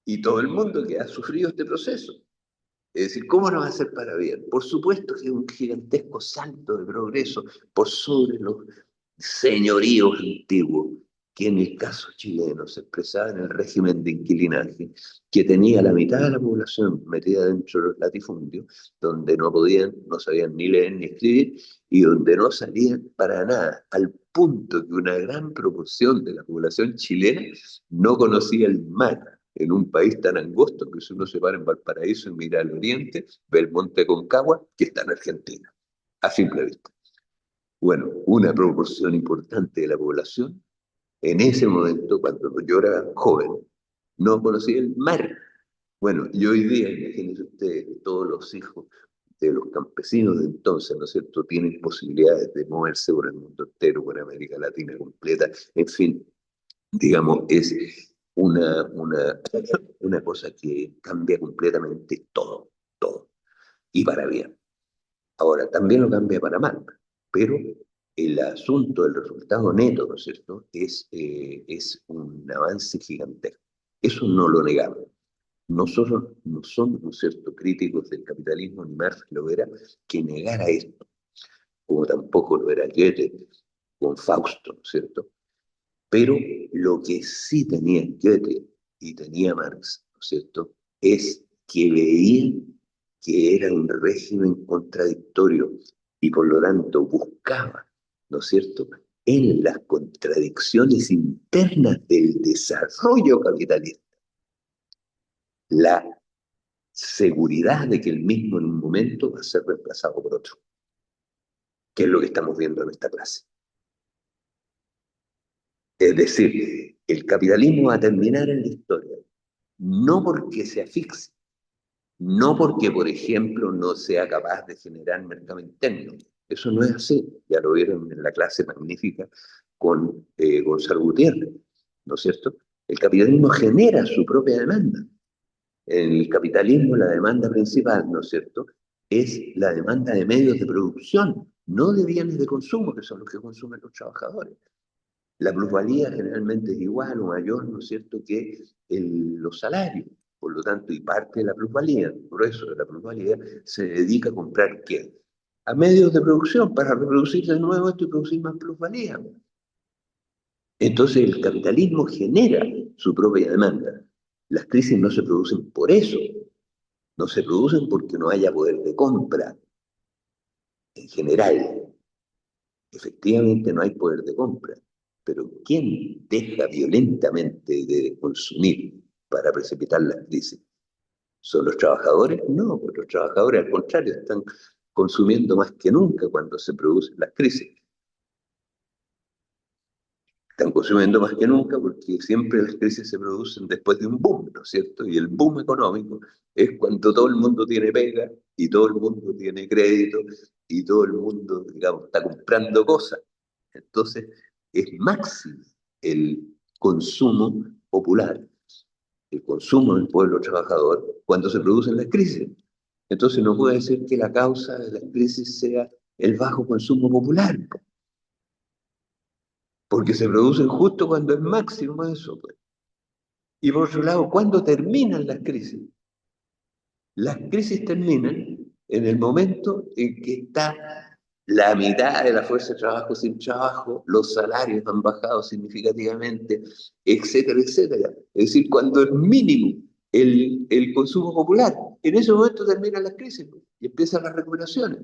y todo el mundo que ha sufrido este proceso. Es decir, ¿cómo nos va a hacer para bien? Por supuesto que es un gigantesco salto de progreso por sobre los señoríos antiguos, que en el caso chileno se expresaba en el régimen de inquilinaje, que tenía la mitad de la población metida dentro de los latifundios, donde no podían, no sabían ni leer ni escribir, y donde no salían para nada, al punto que una gran proporción de la población chilena no conocía el mar. En un país tan angosto que si uno se para en Valparaíso y mira al oriente, ve el monte Concagua, que está en Argentina, a simple vista. Bueno, una proporción importante de la población, en ese momento, cuando yo era joven, no conocía el mar. Bueno, y hoy día, imagínense ustedes, que todos los hijos de los campesinos de entonces, ¿no es cierto?, tienen posibilidades de moverse por el mundo entero, por América Latina completa, en fin, digamos, es una cosa que cambia completamente todo, todo, y para bien. Ahora, también lo cambia para mal, pero el asunto del resultado neto, ¿no es cierto?, es un avance gigantesco. Eso no lo negamos. Nosotros no somos, ¿no es cierto?, críticos del capitalismo, ni Marx lo era, que negara esto, como tampoco lo era Goethe con Fausto, ¿no es cierto? Pero lo que sí tenía Goethe y tenía Marx, ¿no es cierto?, es que veían que era un régimen contradictorio y por lo tanto buscaba, ¿no es cierto?, en las contradicciones internas del desarrollo capitalista, la seguridad de que el mismo en un momento va a ser reemplazado por otro, que es lo que estamos viendo en esta clase. Es decir, el capitalismo va a terminar en la historia, no porque se asfixie, no porque, por ejemplo, no sea capaz de generar mercado interno. Eso no es así. Ya lo vieron en la clase magnífica con Gonzalo Gutiérrez, ¿no es cierto? El capitalismo genera su propia demanda. En el capitalismo la demanda principal, ¿no es cierto?, es la demanda de medios de producción, no de bienes de consumo, que son los que consumen los trabajadores. La plusvalía generalmente es igual o mayor, ¿no es cierto?, que los salarios. Por lo tanto, y parte de la plusvalía, el grueso de la plusvalía, se dedica a comprar ¿qué? A medios de producción para reproducir de nuevo esto y producir más plusvalía. Entonces el capitalismo genera su propia demanda. Las crisis no se producen por eso, no se producen porque no haya poder de compra en general. Efectivamente no hay poder de compra, pero ¿quién deja violentamente de consumir para precipitar las crisis? ¿Son los trabajadores? No, pues los trabajadores al contrario están consumiendo más que nunca cuando se producen las crisis. Están consumiendo más que nunca porque siempre las crisis se producen después de un boom, ¿no es cierto? Y el boom económico es cuando todo el mundo tiene pega y todo el mundo tiene crédito y todo el mundo, digamos, está comprando cosas. Entonces, es máximo el consumo popular, el consumo del pueblo trabajador cuando se producen las crisis. Entonces, no puede ser que la causa de las crisis sea el bajo consumo popular, porque se producen justo cuando es máximo eso, pues. Y por otro lado, ¿cuándo terminan las crisis? Las crisis terminan en el momento en que está la mitad de la fuerza de trabajo sin trabajo, los salarios han bajado significativamente, etcétera, etcétera. Es decir, cuando es mínimo el consumo popular, en ese momento terminan las crisis y empiezan las recuperaciones.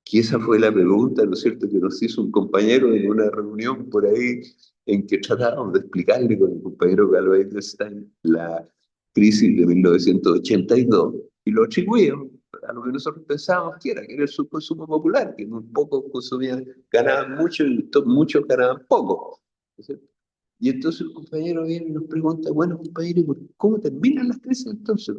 Que esa fue la pregunta, ¿no es cierto?, que nos hizo un compañero en una reunión por ahí en que tratábamos de explicarle con el compañero Galo Edelstein la crisis de 1982 y lo atribuíamos a lo que nosotros pensábamos que era el subconsumo popular, que muy pocos consumían, ganaban mucho y muchos ganaban poco. ¿No es cierto? Y entonces el compañero viene y nos pregunta, bueno, compañero, ¿cómo terminan las crisis entonces?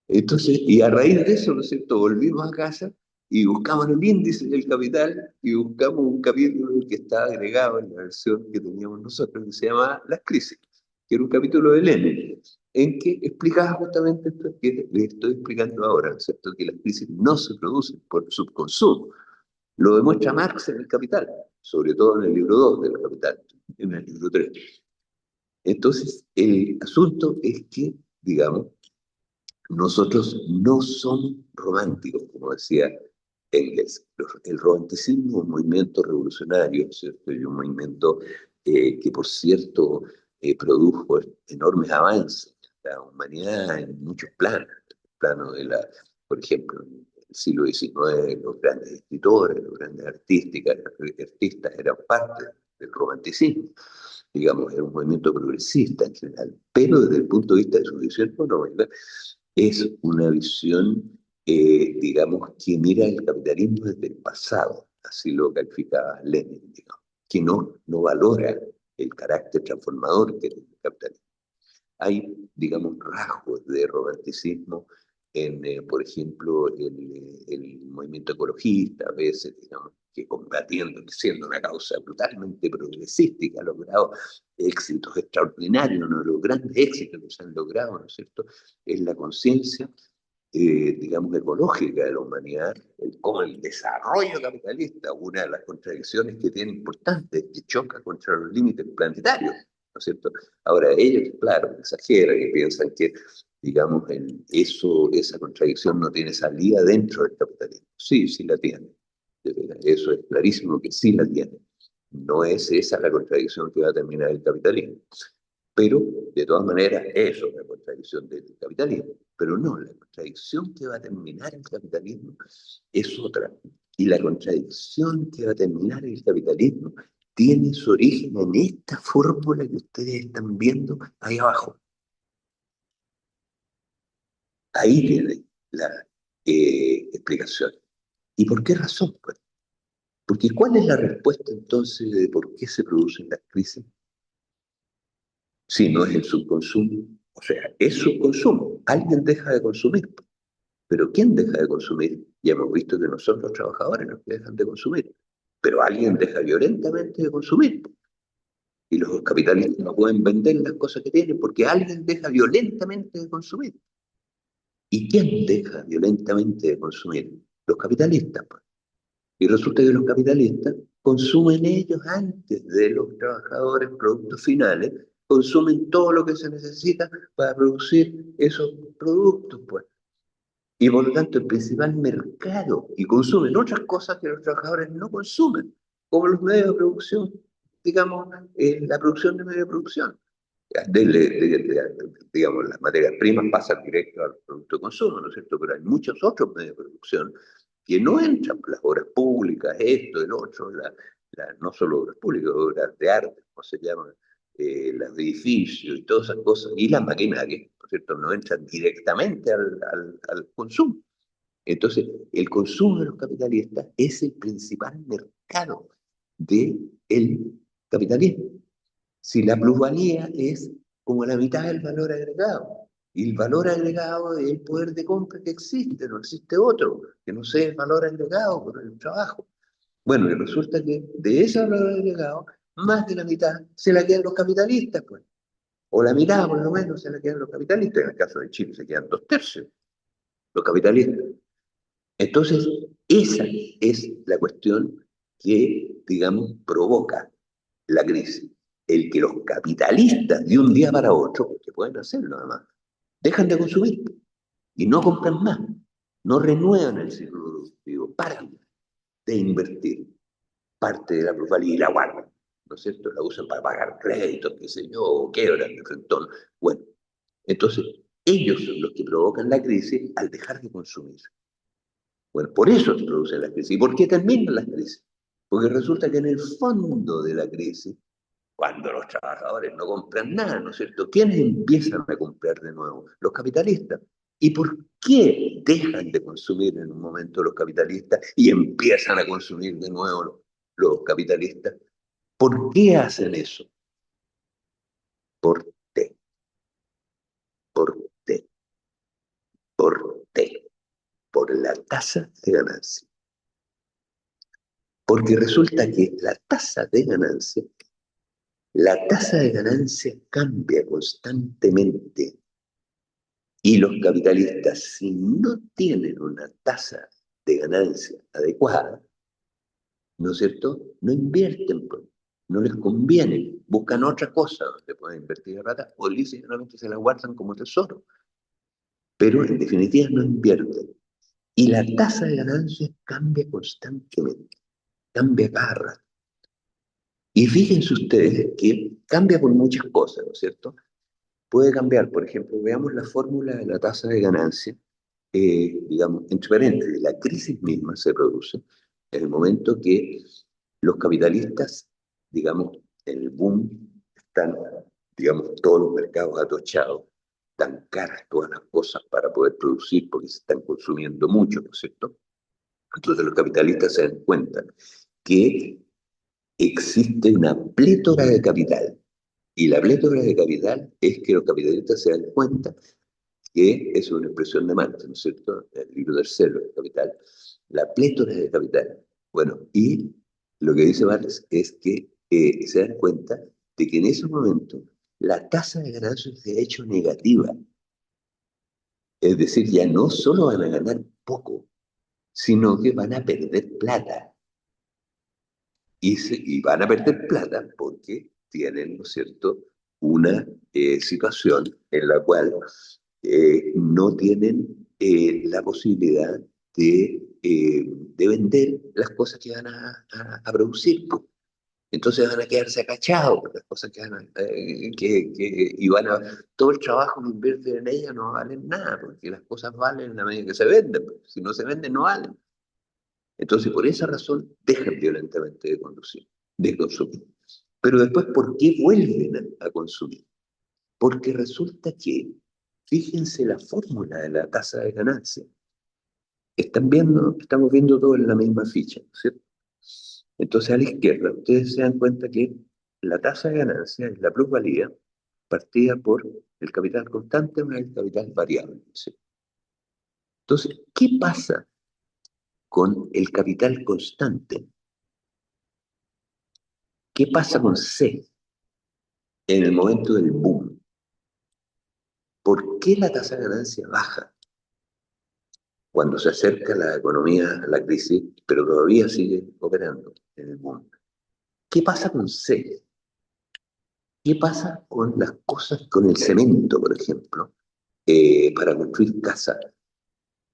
Entonces, y a raíz de eso, ¿no es cierto?, volvimos a casa y buscamos el índice del capital y buscamos un capítulo que está agregado en la versión que teníamos nosotros, que se llama Las crisis, que era un capítulo de Lenin, en que explicaba justamente esto que les estoy explicando ahora, ¿no es cierto?, que las crisis no se producen por subconsumo. Lo demuestra Marx en el Capital, sobre todo en el libro 2 del Capital, en el libro 3. Entonces, el asunto es que, digamos, nosotros no somos románticos, como decía Engels. El romanticismo es un movimiento revolucionario, ¿cierto? Y un movimiento que, por cierto, produjo enormes avances en la humanidad en muchos planos. El plano de la, por ejemplo, en el siglo XIX, los grandes escritores, los grandes artistas eran parte del romanticismo. Digamos, era un movimiento progresista en general, pero desde el punto de vista de su visión económica, es una visión, digamos, que mira el capitalismo desde el pasado, así lo calificaba Lenin, digamos, que no valora el carácter transformador que tiene el capitalismo. Hay, digamos, rasgos de romanticismo en, por ejemplo, el movimiento ecologista, a veces, digamos, que combatiendo, siendo una causa brutalmente progresista, ha logrado éxitos extraordinarios. Uno de los grandes éxitos que se han logrado, ¿no es cierto?, es la conciencia, digamos, ecológica de la humanidad, como el desarrollo capitalista, una de las contradicciones que tiene importantes, que choca contra los límites planetarios, ¿no es cierto? Ahora, ellos, claro, exageran y piensan que, digamos, esa contradicción no tiene salida dentro del capitalismo. Sí, sí la tiene. Eso es clarísimo que sí la tiene. No es esa la contradicción que va a terminar el capitalismo. Pero, de todas maneras, eso es una contradicción del capitalismo. Pero no, la contradicción que va a terminar el capitalismo es otra. Y la contradicción que va a terminar el capitalismo tiene su origen en esta fórmula que ustedes están viendo ahí abajo. Ahí tiene la explicación. ¿Y por qué razón? Pues, porque ¿cuál es la respuesta entonces de por qué se producen las crisis? Si no es el subconsumo. O sea, es subconsumo. Alguien deja de consumir. Pero ¿quién deja de consumir? Ya hemos visto que no son los trabajadores los que dejan de consumir. pero alguien deja violentamente de consumir. Y los capitalistas no pueden vender las cosas que tienen porque alguien deja violentamente de consumir. ¿Y quién deja violentamente de consumir? Los capitalistas, pues. Y resulta que los capitalistas consumen ellos antes de los trabajadores productos finales, consumen todo lo que se necesita para producir esos productos, pues. Y por lo tanto el principal mercado, y consumen otras cosas que los trabajadores no consumen, como los medios de producción, digamos, la producción de medios de producción. Digamos, las materias primas pasan directo al producto de consumo, ¿no es cierto? Pero hay muchos otros medios de producción que no entran por las obras públicas, esto, el otro, no solo obras públicas, obras de arte, como se llaman, los edificios y todas esas cosas, y las maquinarias, ¿no es cierto? No entran directamente al consumo. Entonces, el consumo de los capitalistas es el principal mercado del capitalismo. Si la plusvalía es como la mitad del valor agregado, y el valor agregado es el poder de compra que existe, no existe otro, que no sea el valor agregado por el trabajo. Bueno, y resulta que de ese valor agregado, más de la mitad se la quedan los capitalistas, pues. O la mitad, por lo menos, se la quedan los capitalistas. En el caso de Chile se quedan 2/3 los capitalistas. Entonces, esa es la cuestión que, digamos, provoca la crisis. El que los capitalistas de un día para otro, porque pueden hacerlo además, dejan de consumir y no compran más, no renuevan el ciclo productivo, paran de invertir parte de la plusvalía y la guardan, ¿no es cierto? La usan para pagar créditos, qué sé yo, o quiebran de frentón. Bueno, entonces ellos son los que provocan la crisis al dejar de consumir. Bueno, por eso se producen las crisis. ¿Y por qué terminan las crisis? Porque resulta que en el fondo de la crisis, cuando los trabajadores no compran nada, ¿no es cierto? ¿Quiénes empiezan a comprar de nuevo? Los capitalistas. ¿Y por qué dejan de consumir en un momento los capitalistas y empiezan a consumir de nuevo los capitalistas? ¿Por qué hacen eso? Por T, por T, por T, por la tasa de ganancia. Porque resulta que la tasa de ganancia cambia constantemente y los capitalistas, si no tienen una tasa de ganancia adecuada, ¿no es cierto? No invierten, pues. No les conviene, buscan otra cosa donde pueden invertir la plata o lícitamente se la guardan como tesoro, pero en definitiva no invierten. Y la tasa de ganancia cambia constantemente, cambia cada rato. Y fíjense ustedes que cambia por muchas cosas, ¿no es cierto? Puede cambiar, por ejemplo, veamos la fórmula de la tasa de ganancia, digamos, entre paréntesis, la crisis misma se produce en el momento que los capitalistas, digamos, en el boom, están, digamos, todos los mercados atochados, tan caras todas las cosas para poder producir porque se están consumiendo mucho, ¿no es cierto? Entonces los capitalistas se dan cuenta que existe una plétora de capital. Y la plétora de capital es que los capitalistas se dan cuenta que es una expresión de Marx, ¿no es cierto? El libro tercero, el capital. La plétora de capital. Bueno, y lo que dice Marx es que se dan cuenta de que en ese momento la tasa de ganancia es de hecho negativa. Es decir, ya no solo van a ganar poco, sino que van a perder plata. Y van a perder plata porque tienen, ¿no es cierto?, una situación en la cual no tienen la posibilidad de vender las cosas que van a producir. Entonces van a quedarse agachados por las cosas que van a, y van a, todo el trabajo que invierten en ellas no valen nada, porque las cosas valen en la medida que se venden. Si no se venden, no valen. Entonces, por esa razón, dejan violentamente de consumir. Pero después, ¿por qué vuelven a consumir? Porque resulta que, fíjense la fórmula de la tasa de ganancia. Estamos viendo todo en la misma ficha, ¿no es cierto? Entonces, a la izquierda, ustedes se dan cuenta que la tasa de ganancia es la plusvalía partida por el capital constante más el capital variable, ¿no es cierto? Entonces, ¿qué pasa con el capital constante? ¿Qué pasa con C en el momento del boom? ¿Por qué la tasa de ganancia baja cuando se acerca la economía a la crisis, pero todavía sigue operando en el boom? ¿Qué pasa con C? ¿Qué pasa con las cosas, con el cemento, por ejemplo, para construir casas?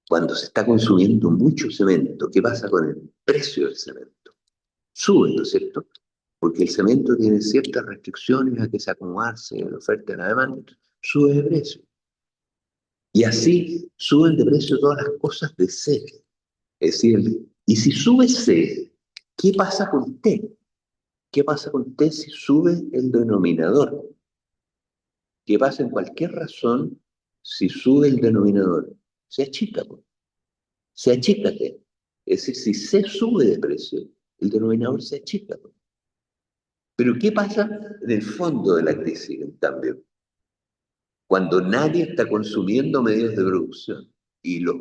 Cuando se está consumiendo mucho cemento, ¿qué pasa con el precio del cemento? Sube, ¿no es cierto? Porque el cemento tiene ciertas restricciones a que se acomodarse a la oferta y a la demanda, sube de precio. Y así suben de precio todas las cosas de C. Es decir, y si sube C, ¿qué pasa con T? ¿Qué pasa con T si sube el denominador? ¿Qué pasa en cualquier razón si sube el denominador? Se achica, pues. Se achica T. Es decir, si C sube de precio, el denominador se achica, pues. Pero ¿qué pasa en el fondo de la crisis, en cambio? Cuando nadie está consumiendo medios de producción y los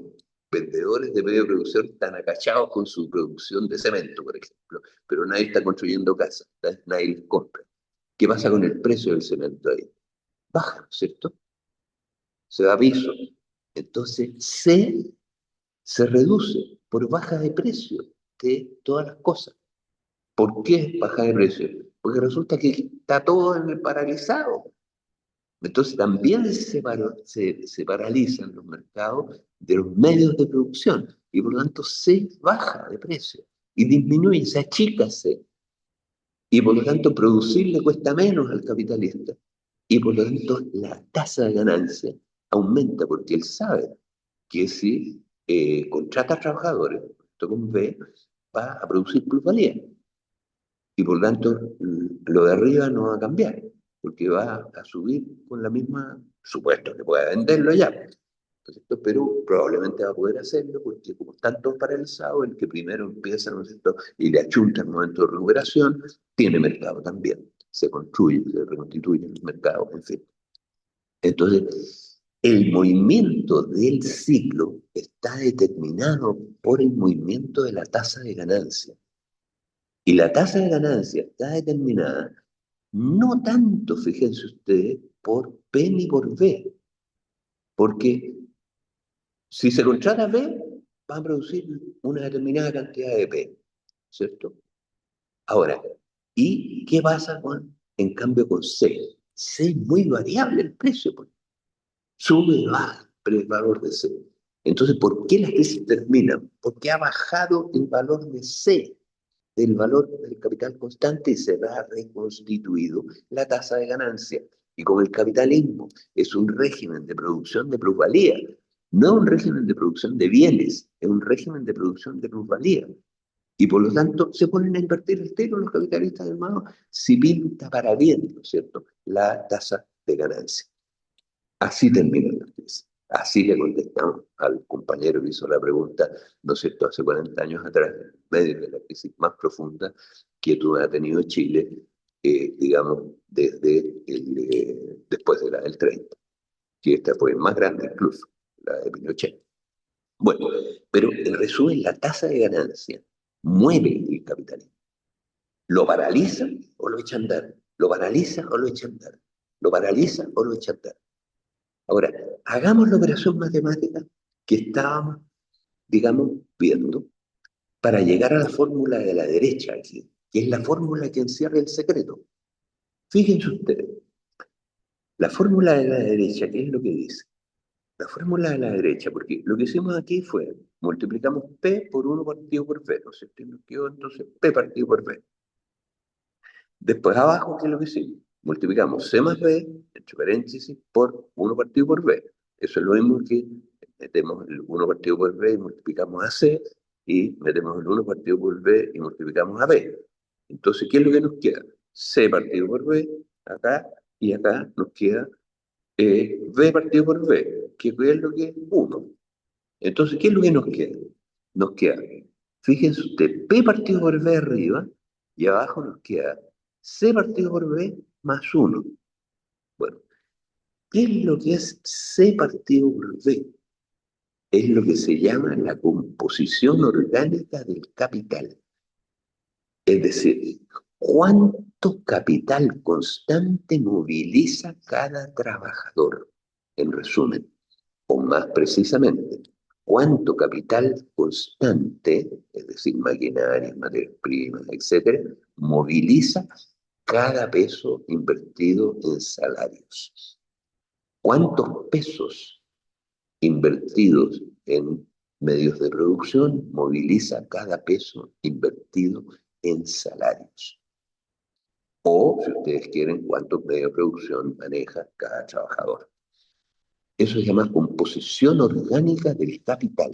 vendedores de medios de producción están acachados con su producción de cemento, por ejemplo, pero nadie está construyendo casas, nadie les compra. ¿Qué pasa con el precio del cemento ahí? Baja, ¿no es cierto? Se va a piso. Entonces, se reduce por baja de precio de todas las cosas. ¿Por qué baja de precio? Porque resulta que está todo en el paralizado. Entonces también se paralizan los mercados de los medios de producción y por lo tanto se baja de precio y disminuye, se achica se, y por lo tanto producir le cuesta menos al capitalista y por lo tanto la tasa de ganancia aumenta porque él sabe que si contrata trabajadores, esto con B, va a producir plusvalía y por lo tanto lo de arriba no va a cambiar porque va a subir con la misma, supuesto que pueda venderlo ya, ¿no? Pero probablemente va a poder hacerlo porque como están todos paralizados, el que primero empieza, ¿no es cierto?, y le achunta el momento de recuperación, tiene mercado también, se construye, se reconstituye el mercado, en fin. Entonces, el movimiento del ciclo está determinado por el movimiento de la tasa de ganancia. Y la tasa de ganancia está determinada no tanto, fíjense ustedes, por P ni por V, porque si se contrata P, va a producir una determinada cantidad de P, ¿cierto? Ahora, ¿y qué pasa en cambio con C? C es muy variable el precio, pues. Sube y baja el valor de C. Entonces, ¿por qué las crisis terminan? Porque ha bajado el valor de C, del valor del capital constante y se ha reconstituido la tasa de ganancia. Y como el capitalismo es un régimen de producción de plusvalía, no un régimen de producción de bienes, es un régimen de producción de plusvalía. Y por lo tanto se ponen a invertir el tiro los capitalistas hermanos si pinta para bien, ¿no es cierto?, la tasa de ganancia. Así termina la crisis. Así le contestamos al compañero que hizo la pregunta, ¿no es cierto?, hace 40 años atrás, en medio de la crisis más profunda que ha tenido Chile, digamos, después de la del 30, que esta fue más grande incluso, la de Pinochet. Bueno, pero en resumen, la tasa de ganancia mueve el capitalismo. Lo paraliza o lo echa a andar. Lo paraliza o lo echa a andar. Lo paraliza o lo echa a andar. Ahora, hagamos la operación matemática que estábamos, digamos, viendo para llegar a la fórmula de la derecha aquí, que es la fórmula que encierra el secreto. Fíjense ustedes, la fórmula de la derecha, ¿qué es lo que dice? La fórmula de la derecha, porque lo que hicimos aquí fue, multiplicamos P por 1 partido por V, ¿no es cierto? Y nos quedó entonces P partido por V. Después abajo, ¿qué es lo que hicimos? Multiplicamos C más B, entre paréntesis, por 1 partido por B. Eso es lo mismo que metemos el 1 partido por B y multiplicamos a C, y metemos el 1 partido por B y multiplicamos a B. Entonces, ¿qué es lo que nos queda? C partido por B, acá, y acá nos queda B partido por B, que es lo que es 1. Entonces, ¿qué es lo que nos queda? Nos queda, fíjense usted, P partido por B arriba, y abajo nos queda C partido por B más 1. Bueno, ¿qué es lo que es C partido por B? Es lo que se llama la composición orgánica del capital. Es decir, ¿Cuánto capital constante moviliza cada trabajador? En resumen, o más precisamente, ¿cuánto capital constante, es decir, maquinaria, materias primas, etcétera, moviliza cada peso invertido en salarios? ¿Cuántos pesos invertidos en medios de producción moviliza cada peso invertido en salarios? O, si ustedes quieren, cuántos medios de producción maneja cada trabajador. Eso se llama composición orgánica del capital.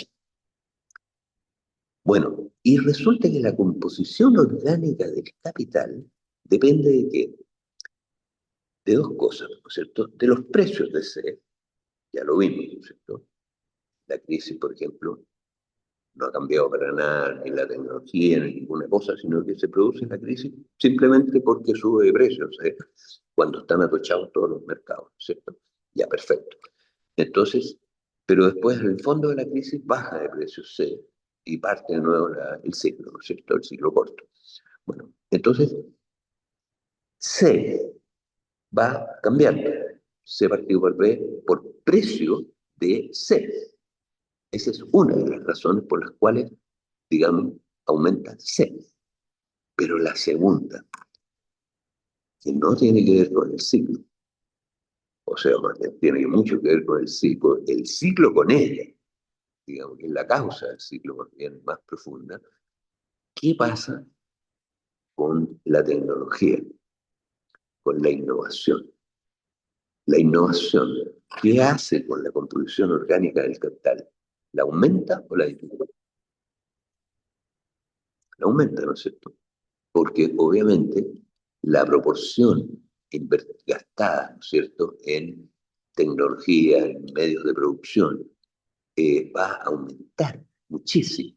Bueno, y resulta que la composición orgánica del capital depende de qué? De dos cosas, ¿no es cierto? De los precios de ese, ya lo vimos, ¿no es cierto? La crisis, por ejemplo, no ha cambiado para nada ni la tecnología ni ninguna cosa, sino que se produce la crisis simplemente porque sube de precios, ¿eh? Cuando están atochados todos los mercados, ¿cierto? Ya, perfecto. Entonces, pero después en el fondo de la crisis baja de precios C y parte de nuevo el ciclo, ¿no es cierto? El ciclo corto. Bueno, entonces C va cambiando. C partido por B por precio de C. Esa es una de las razones por las cuales, digamos, aumenta C. Pero la segunda, que no tiene que ver con el ciclo, o sea, más bien tiene mucho que ver con el ciclo con ella, digamos, que es la causa del ciclo más bien más profunda. ¿Qué pasa con la tecnología, con la innovación? La innovación, ¿qué hace con la composición orgánica del capital? ¿La aumenta o la disminuye? La aumenta, ¿no es cierto? Porque obviamente la proporción gastada, ¿no es cierto?, en tecnología, en medios de producción, va a aumentar muchísimo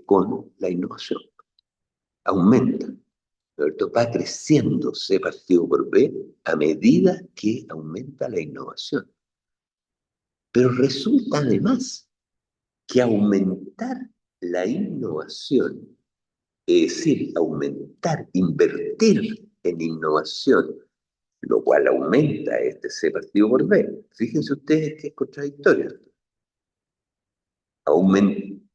con la innovación. Aumenta, ¿no es cierto? Va creciendo C partido por B a medida que aumenta la innovación. Pero resulta además que aumentar la innovación, es decir, aumentar, invertir en innovación, lo cual aumenta este C partido por B. Fíjense ustedes que es contradictorio.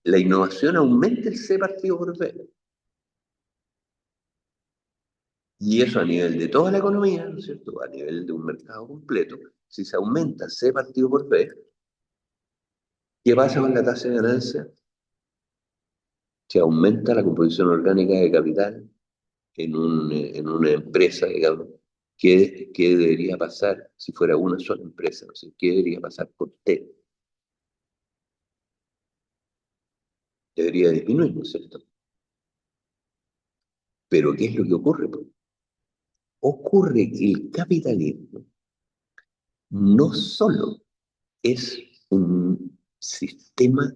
La innovación aumenta el C partido por B. Y eso a nivel de toda la economía, ¿no es cierto? A nivel de un mercado completo. Si se aumenta C partido por B, ¿qué pasa con la tasa de ganancia? Se aumenta la composición orgánica de capital en una empresa, digamos. ¿Qué debería pasar si fuera una sola empresa? O sea, ¿qué debería pasar con T? Debería disminuir, ¿no es cierto? Pero ¿qué es lo que ocurre? Pues, ocurre que el capitalismo no solo es un sistema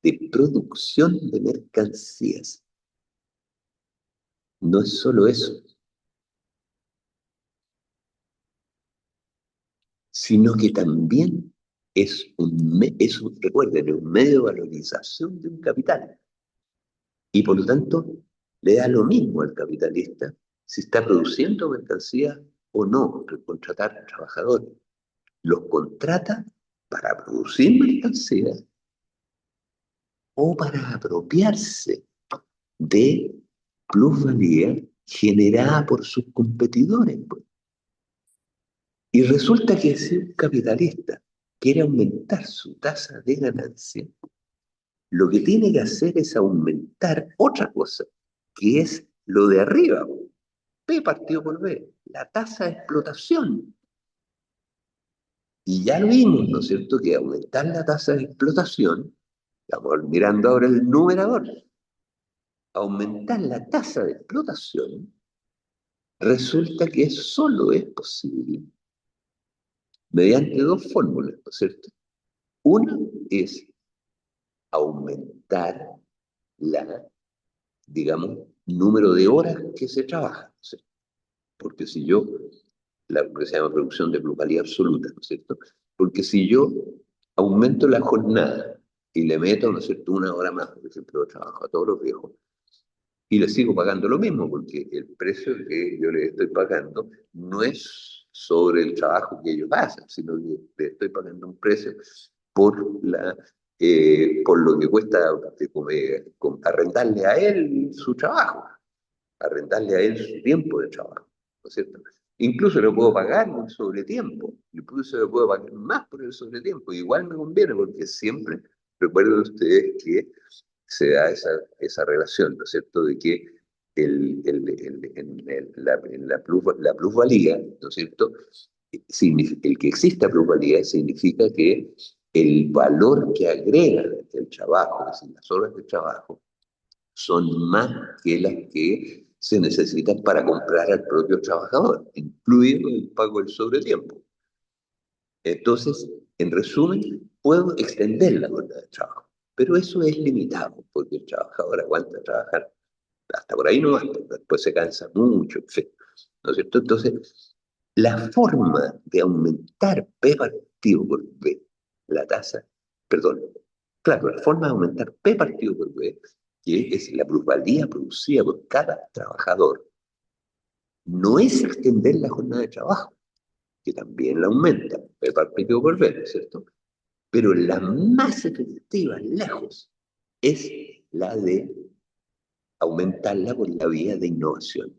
de producción de mercancías, no es solo eso, sino que también recuerden, es un medio de valorización de un capital. Y por lo tanto, le da lo mismo al capitalista si está produciendo mercancías o no, contratar trabajadores. Los contrata para producir mercancías o para apropiarse de plusvalía generada por sus competidores, pues. Y resulta que si un capitalista quiere aumentar su tasa de ganancia, lo que tiene que hacer es aumentar otra cosa, que es lo de arriba, pues. P partido por B, la tasa de explotación. Y ya lo vimos, ¿no es cierto?, que aumentar la tasa de explotación, estamos mirando ahora el numerador, aumentar la tasa de explotación, resulta que solo es posible mediante dos fórmulas, ¿no es cierto? Una es aumentar la, digamos, número de horas que se trabaja, ¿no es cierto? Porque si yo, lo que se llama producción de plusvalía absoluta, ¿no es cierto? Porque si yo aumento la jornada y le meto, ¿no es cierto?, una hora más, por ejemplo, de trabajo a todos los viejos, y les sigo pagando lo mismo, porque el precio que yo les estoy pagando no es sobre el trabajo que ellos hacen, sino que les estoy pagando un precio por por lo que cuesta arrendarle a él su trabajo, arrendarle a él su tiempo de trabajo, ¿no es cierto? Incluso le puedo pagar un sobretiempo, incluso le puedo pagar más por el sobretiempo, igual me conviene porque siempre, recuerden ustedes que se da esa relación, ¿no es cierto?, de que la plusvalía, ¿no es cierto?, el que exista plusvalía significa que el valor que agrega el trabajo, es decir, las horas de trabajo, son más que las que se necesitan para comprar al propio trabajador, incluido el pago del sobretiempo. Entonces, en resumen, puedo extender la jornada de trabajo, pero eso es limitado, porque el trabajador aguanta trabajar hasta por ahí no más, porque después se cansa mucho, en fin, ¿no es cierto? Entonces, la forma de aumentar P partido por B, la tasa, perdón, claro, la forma de aumentar P partido por B, que es la plusvalía producida por cada trabajador, no es extender la jornada de trabajo, que también la aumenta, P partido por B, ¿no es cierto? Pero la más efectiva, lejos, es la de aumentarla por la vía de innovación.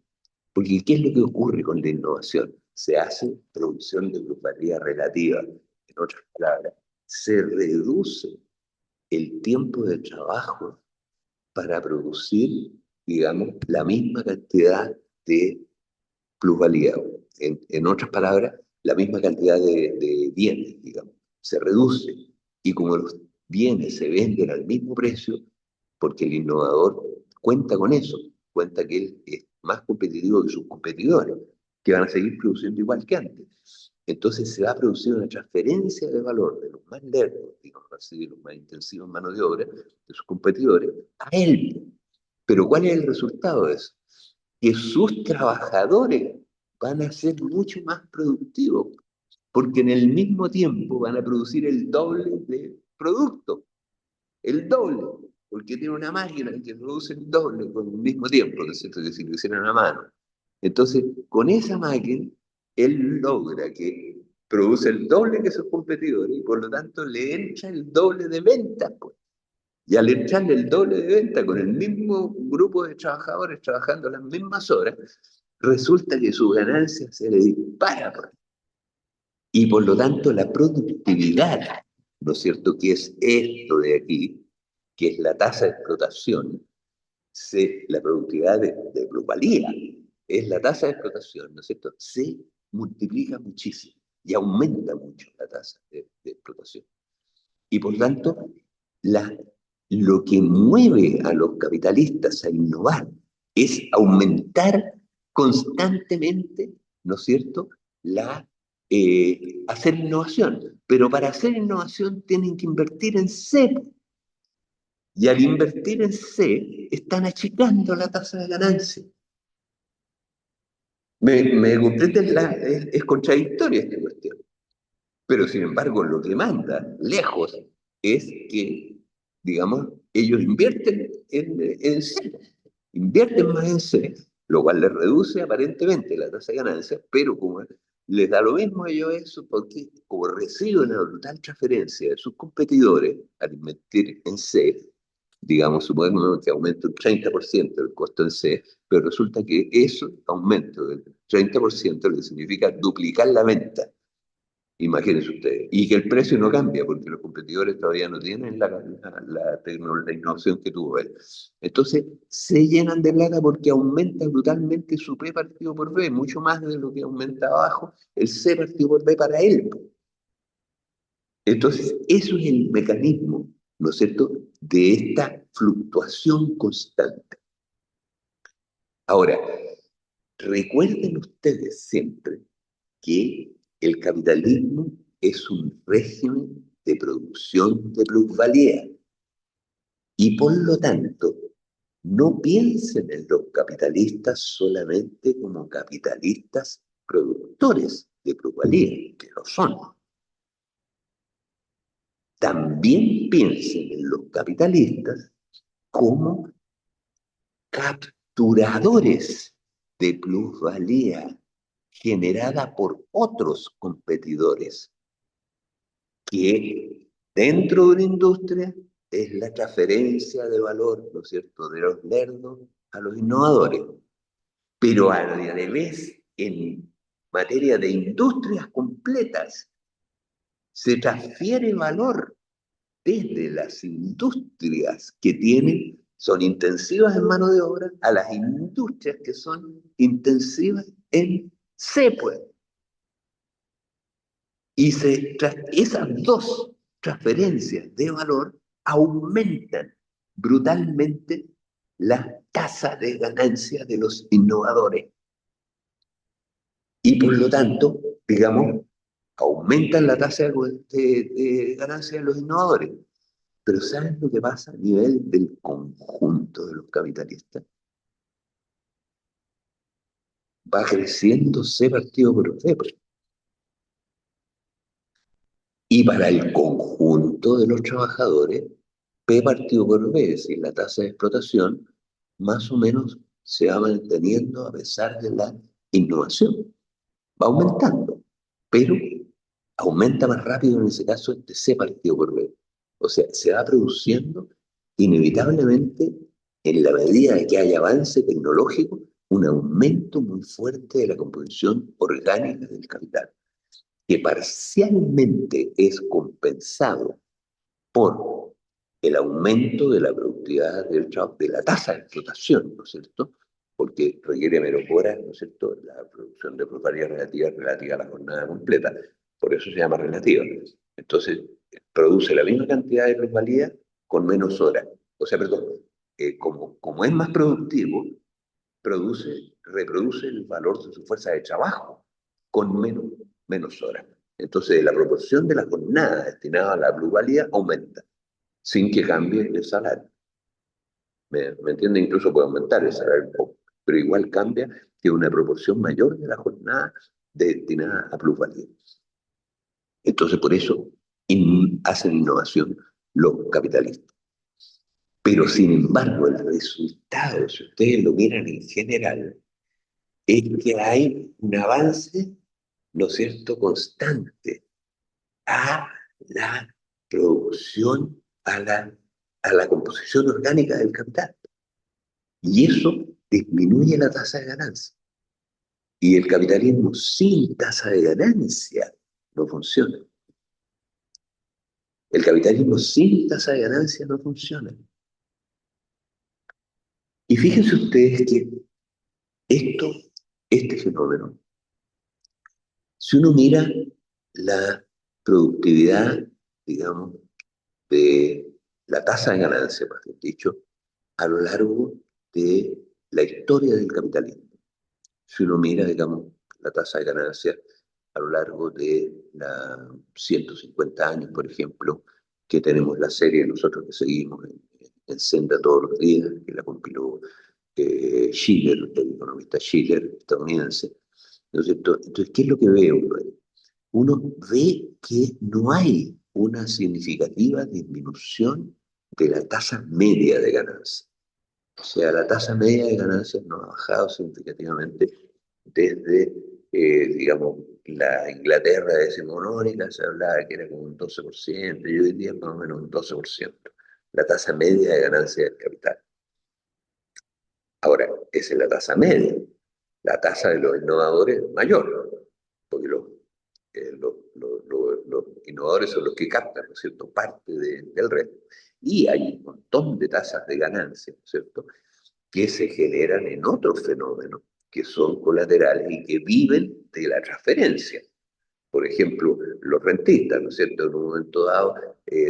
Porque ¿qué es lo que ocurre con la innovación? Se hace producción de plusvalía relativa. En otras palabras, se reduce el tiempo de trabajo para producir, digamos, la misma cantidad de plusvalía. En otras palabras, la misma cantidad de bienes, digamos. Se reduce. Y como los bienes se venden al mismo precio, porque el innovador cuenta con eso, cuenta que él es más competitivo que sus competidores, que van a seguir produciendo igual que antes. Entonces se va a producir una transferencia de valor de los más lerdos, digamos así, de los más intensivos en mano de obra, de sus competidores, a él. Pero ¿cuál es el resultado de eso? Que sus trabajadores van a ser mucho más productivos, porque en el mismo tiempo van a producir el doble de producto, el doble, porque tiene una máquina que produce el doble con el mismo tiempo, ¿no es cierto?, que si lo hicieran a mano. Entonces, con esa máquina, él logra que produce el doble que sus competidores y por lo tanto le entra el doble de ventas, pues. Y al entrarle el doble de venta con el mismo grupo de trabajadores trabajando las mismas horas, resulta que su ganancia se le dispara, pues. Y por lo tanto la productividad, ¿no es cierto?, que es esto de aquí, que es la tasa de explotación, la productividad de plusvalía, es la tasa de explotación, ¿no es cierto?, se multiplica muchísimo y aumenta mucho la tasa de explotación. Y por tanto, la, lo que mueve a los capitalistas a innovar es aumentar constantemente, ¿no es cierto?, hacer innovación. Pero para hacer innovación tienen que invertir en C. Y al invertir en C, están achicando la tasa de ganancia. Me comprenden, es contradictoria esta cuestión. Pero sin embargo, lo que manda lejos es que, digamos, ellos en C, invierten más en C, lo cual les reduce aparentemente la tasa de ganancia, pero como les da lo mismo a ellos eso, porque como reciben una brutal transferencia de sus competidores al invertir en C, digamos, supongamos que aumenta un 30% el costo en C, pero resulta que eso, aumento del 30%, lo que significa duplicar la venta. Imagínense ustedes. Y que el precio no cambia, porque los competidores todavía no tienen la innovación que tuvo él. Entonces, se llenan de plata porque aumenta brutalmente su P partido por B, mucho más de lo que aumenta abajo el C partido por B para él. Entonces, eso es el mecanismo, ¿no es cierto?, de esta fluctuación constante. Ahora, recuerden ustedes siempre que el capitalismo es un régimen de producción de plusvalía y por lo tanto no piensen en los capitalistas solamente como capitalistas productores de plusvalía, que lo son. También piensen en los capitalistas como capturadores de plusvalía generada por otros competidores, que dentro de una industria es la transferencia de valor, ¿no es cierto?, de los lerdos a los innovadores. Pero a la vez, en materia de industrias completas, se transfiere valor desde las industrias que son intensivas en mano de obra, a las industrias que son intensivas en C, pues. Y esas dos transferencias de valor aumentan brutalmente la tasa de ganancia de los innovadores. Y por lo tanto, digamos, aumentan la tasa de ganancia de los innovadores. Pero ¿saben lo que pasa a nivel del conjunto de los capitalistas? Va creciendo C partido por C. Y para el conjunto de los trabajadores, P partido por B, es decir, la tasa de explotación, más o menos se va manteniendo a pesar de la innovación. Va aumentando, pero aumenta más rápido en ese caso este C partido por B. O sea, se va produciendo inevitablemente, en la medida de que haya avance tecnológico, un aumento muy fuerte de la composición orgánica del capital, que parcialmente es compensado por el aumento de la productividad del trabajo, de la tasa de explotación, ¿no es cierto? Porque requiere menos horas, ¿no es cierto? La producción de plusvalía relativa es relativa a la jornada completa, por eso se llama relativa. Entonces, produce la misma cantidad de plusvalía con menos horas. O sea, perdón, como es más productivo, reproduce el valor de su fuerza de trabajo con menos horas. Entonces, la proporción de la jornada destinada a la plusvalía aumenta, sin que cambie el salario. ¿Me entiende? Incluso puede aumentar el salario un poco, pero igual cambia que una proporción mayor de la jornada destinada a plusvalía. Entonces, por eso hacen innovación los capitalistas. Pero, sin embargo, el resultado, si ustedes lo miran en general, es que hay un avance, ¿no es cierto?, constante a la producción, a la composición orgánica del capital. Y eso disminuye la tasa de ganancia. Y el capitalismo sin tasa de ganancia no funciona. El capitalismo sin tasa de ganancia no funciona. Y fíjense ustedes que este fenómeno, si uno mira la productividad, digamos, de la tasa de ganancia, más bien dicho, a lo largo de la historia del capitalismo. Si uno mira, digamos, la tasa de ganancia a lo largo de los 150 años, por ejemplo, que tenemos la serie nosotros que seguimos en Senda todos los días, que la compiló Schiller, el economista Schiller, estadounidense, ¿no es cierto? Entonces, ¿qué es lo que ve uno ahí? Uno ve que no hay una significativa disminución de la tasa media de ganancia. O sea, la tasa media de ganancias no ha bajado significativamente desde, digamos, la Inglaterra decimonónica, se hablaba que era como un 12%, y hoy día es más o menos un 12%, la tasa media de ganancia del capital. Ahora, esa es la tasa media. La tasa de los innovadores es mayor, porque los innovadores son los que captan, ¿no es cierto?, parte del resto. Y hay un montón de tasas de ganancia, ¿no es cierto?, que se generan en otros fenómenos que son colaterales y que viven de la transferencia. Por ejemplo, los rentistas, ¿no es cierto? En un momento dado,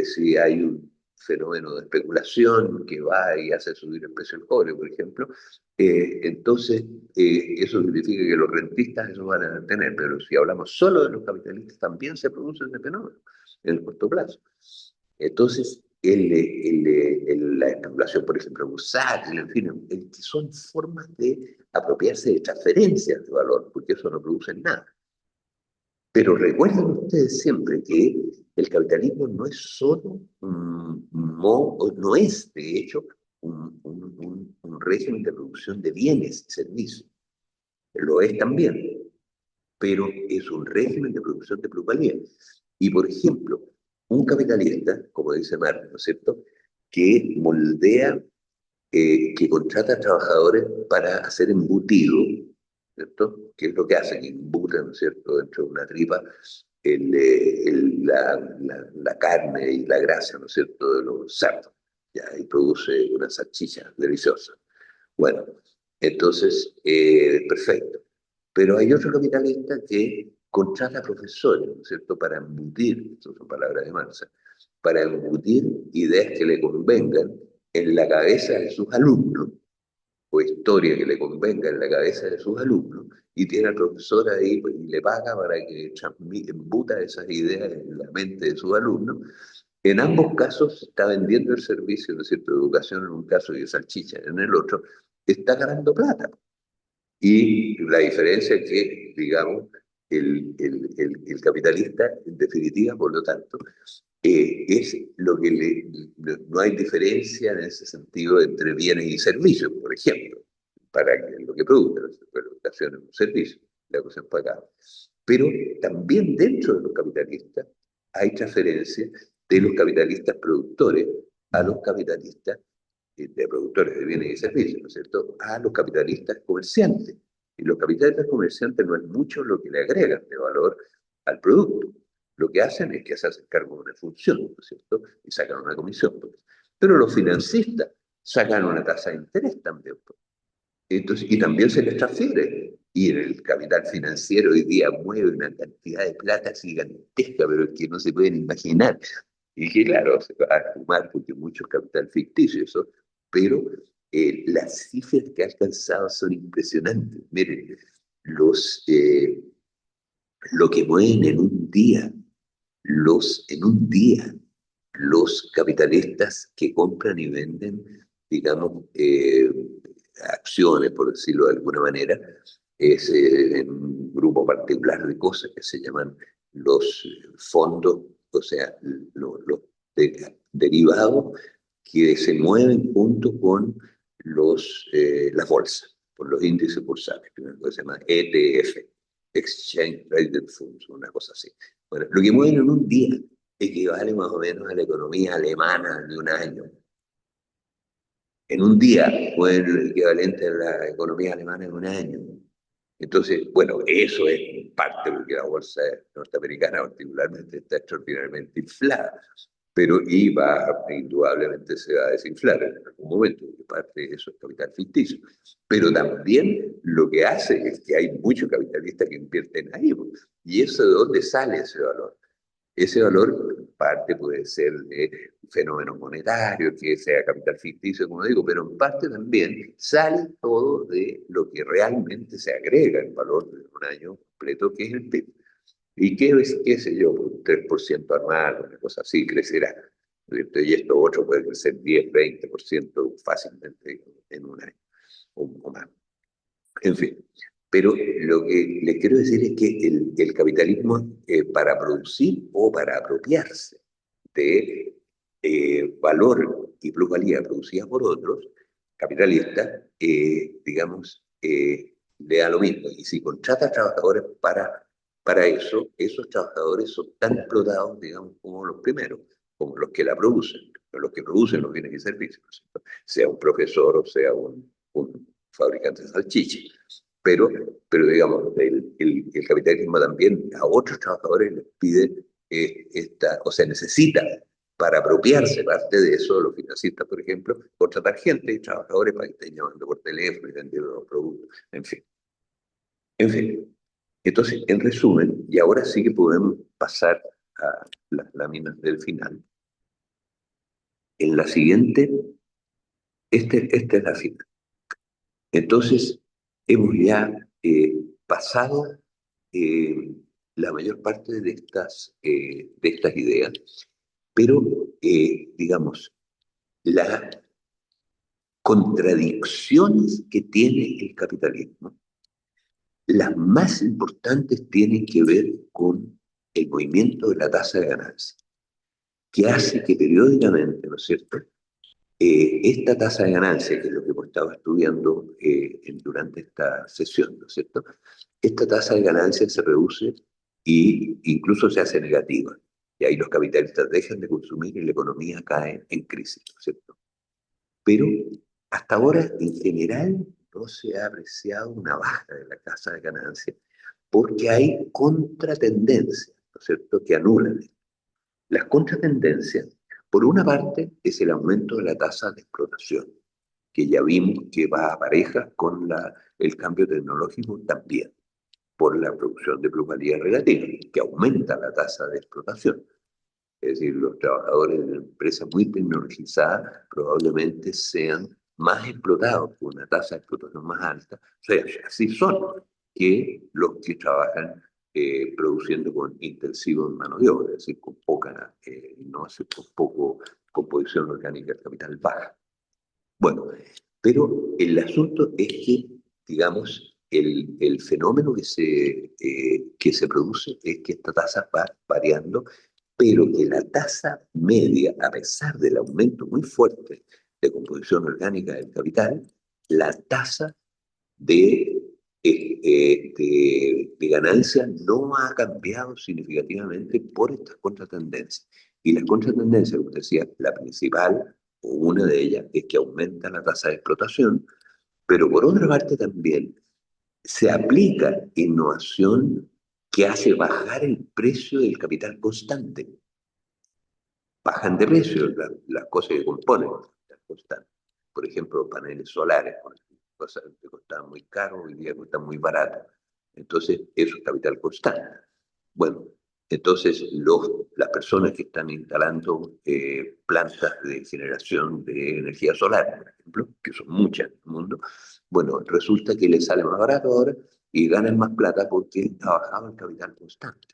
si hay un fenómeno de especulación que va y hace subir el precio del cobre, por ejemplo, entonces eso significa que los rentistas eso van a tener, pero si hablamos solo de los capitalistas, también se produce ese fenómeno en el corto plazo. Entonces, la especulación, por ejemplo, bursátil, en fin, son formas de apropiarse de transferencias de valor, porque eso no produce nada. Pero recuerden ustedes siempre que el capitalismo no es solo, no es de hecho un régimen de producción de bienes y servicios. Lo es también, pero es un régimen de producción de plusvalía. Y, por ejemplo, un capitalista, como dice Marx, ¿no es cierto?, que moldea, que contrata a trabajadores para hacer embutido, ¿cierto?, que es lo que hacen, embutan, ¿no es cierto?, dentro de una tripa la carne y la grasa, ¿no es cierto?, de los cerdos, ¿ya? Y produce una salchicha deliciosa. Bueno, entonces, perfecto. Pero hay otro capitalista que contrata profesores, ¿no es cierto?, para embutir, estas son palabras de Marx, para embutir ideas que le convengan en la cabeza de sus alumnos, o historia que le convenga en la cabeza de sus alumnos, y tiene al profesor ahí pues, y le paga para que embuta esas ideas en la mente de sus alumnos. En ambos casos se está vendiendo el servicio, ¿no es cierto?, de educación en un caso y de salchicha en el otro, está ganando plata. Y la diferencia es que, digamos, el capitalista, en definitiva, por lo tanto, es lo que no hay diferencia en ese sentido entre bienes y servicios, por ejemplo, para lo que produce, la educación es un servicio, la educación pagada. Pero también dentro de los capitalistas hay transferencias de los capitalistas productores a los capitalistas de productores de bienes y servicios, ¿no es cierto?, a los capitalistas comerciantes. Y los capitalistas comerciantes no es mucho lo que le agregan de valor al producto. Lo que hacen es que se hacen cargo de una función, ¿no es cierto?, y sacan una comisión. Pues. Pero los financistas sacan una tasa de interés también. Pues. Entonces, y también se les transfiere. Y el capital financiero hoy día mueve una cantidad de plata gigantesca, pero que no se pueden imaginar. Y que claro, se va a fumar porque mucho capital ficticio, eso, pero las cifras que ha alcanzado son impresionantes. Miren, los, eh, lo que mueven en un día, los capitalistas que compran y venden, digamos, acciones, por decirlo de alguna manera, es en un grupo particular de cosas que se llaman los fondos, o sea, los derivados que se mueven junto con las bolsas, por los índices bursátiles, que se llama ETF, Exchange Traded Funds, una cosa así. Bueno, lo que mueven en un día equivale más o menos a la economía alemana de un año. En un día mueven el equivalente a la economía alemana en un año. Entonces, bueno, eso es parte porque la bolsa norteamericana particularmente está extraordinariamente inflada, pero indudablemente se va a desinflar en algún momento, porque parte de eso es capital ficticio. Pero también lo que hace es que hay muchos capitalistas que invierten ahí, y eso de dónde sale ese valor. Ese valor parte puede ser de fenómenos monetarios, que sea capital ficticio, como digo, pero en parte también sale todo de lo que realmente se agrega en valor de un año completo, que es el PIB. ¿Y qué sé yo? Un 3% anual, una cosa así, crecerá. Y esto otro puede crecer 10, 20% fácilmente en un año o más. En fin, pero lo que les quiero decir es que el capitalismo, para producir o para apropiarse de valor y plusvalía producida por otros capitalistas, digamos, le da lo mismo. Y si contrata trabajadores para eso, esos trabajadores son tan explotados, digamos, como los primeros, como los que la producen, los que producen los bienes y servicios, ¿no? Sea un profesor o sea un fabricante de salchichas. Pero, pero digamos, el capitalismo también a otros trabajadores les pide o sea, necesita para apropiarse parte de eso, los financistas, por ejemplo, contratar gente y trabajadores para que estén llamando por teléfono y vendiendo los productos, en fin. En fin. Entonces, en resumen, y ahora sí que podemos pasar a las láminas del final, en la siguiente, esta es la final. Entonces, hemos ya pasado eh, la mayor parte de estas ideas, pero, digamos, las contradicciones que tiene el capitalismo, las más importantes tienen que ver con el movimiento de la tasa de ganancia, que hace que periódicamente, ¿no es cierto?, Esta tasa de ganancia, que es lo que hemos estado estudiando durante esta sesión, ¿no es cierto? Esta tasa de ganancia se reduce e incluso se hace negativa. Y ahí los capitalistas dejan de consumir y la economía cae en crisis, ¿no es cierto? Pero hasta ahora, en general, no se ha apreciado una baja de la tasa de ganancia porque hay contratendencias, ¿no es cierto?, que anulan. Las contratendencias, por una parte, es el aumento de la tasa de explotación, que ya vimos que va a pareja con el cambio tecnológico también, por la producción de plusvalía relativa, que aumenta la tasa de explotación. Es decir, los trabajadores de empresas muy tecnologizadas probablemente sean más explotados con una tasa de explotación más alta. O sea, así son que los que trabajan produciendo con intensivo en mano de obra, es decir, con poca, no sé, con poco composición orgánica del capital baja. Bueno, pero el asunto es que, digamos, el fenómeno que se produce es que esta tasa va variando, pero que la tasa media, a pesar del aumento muy fuerte de composición orgánica del capital, la tasa de ganancia no ha cambiado significativamente por estas contratendencias. Y las contratendencias, como decía, la principal, o una de ellas, es que aumenta la tasa de explotación, pero por otra parte también se aplica innovación que hace bajar el precio del capital constante. Bajan de precio las cosas que componen el capital constante. Por ejemplo, paneles solares, cosas que costaban muy caro, hoy día cuestan muy barato. Entonces, eso es capital constante. Bueno, entonces las personas que están instalando plantas de generación de energía solar, por ejemplo, que son muchas en el mundo, bueno, resulta que les sale más barato ahora y ganan más plata porque ha bajado el capital constante.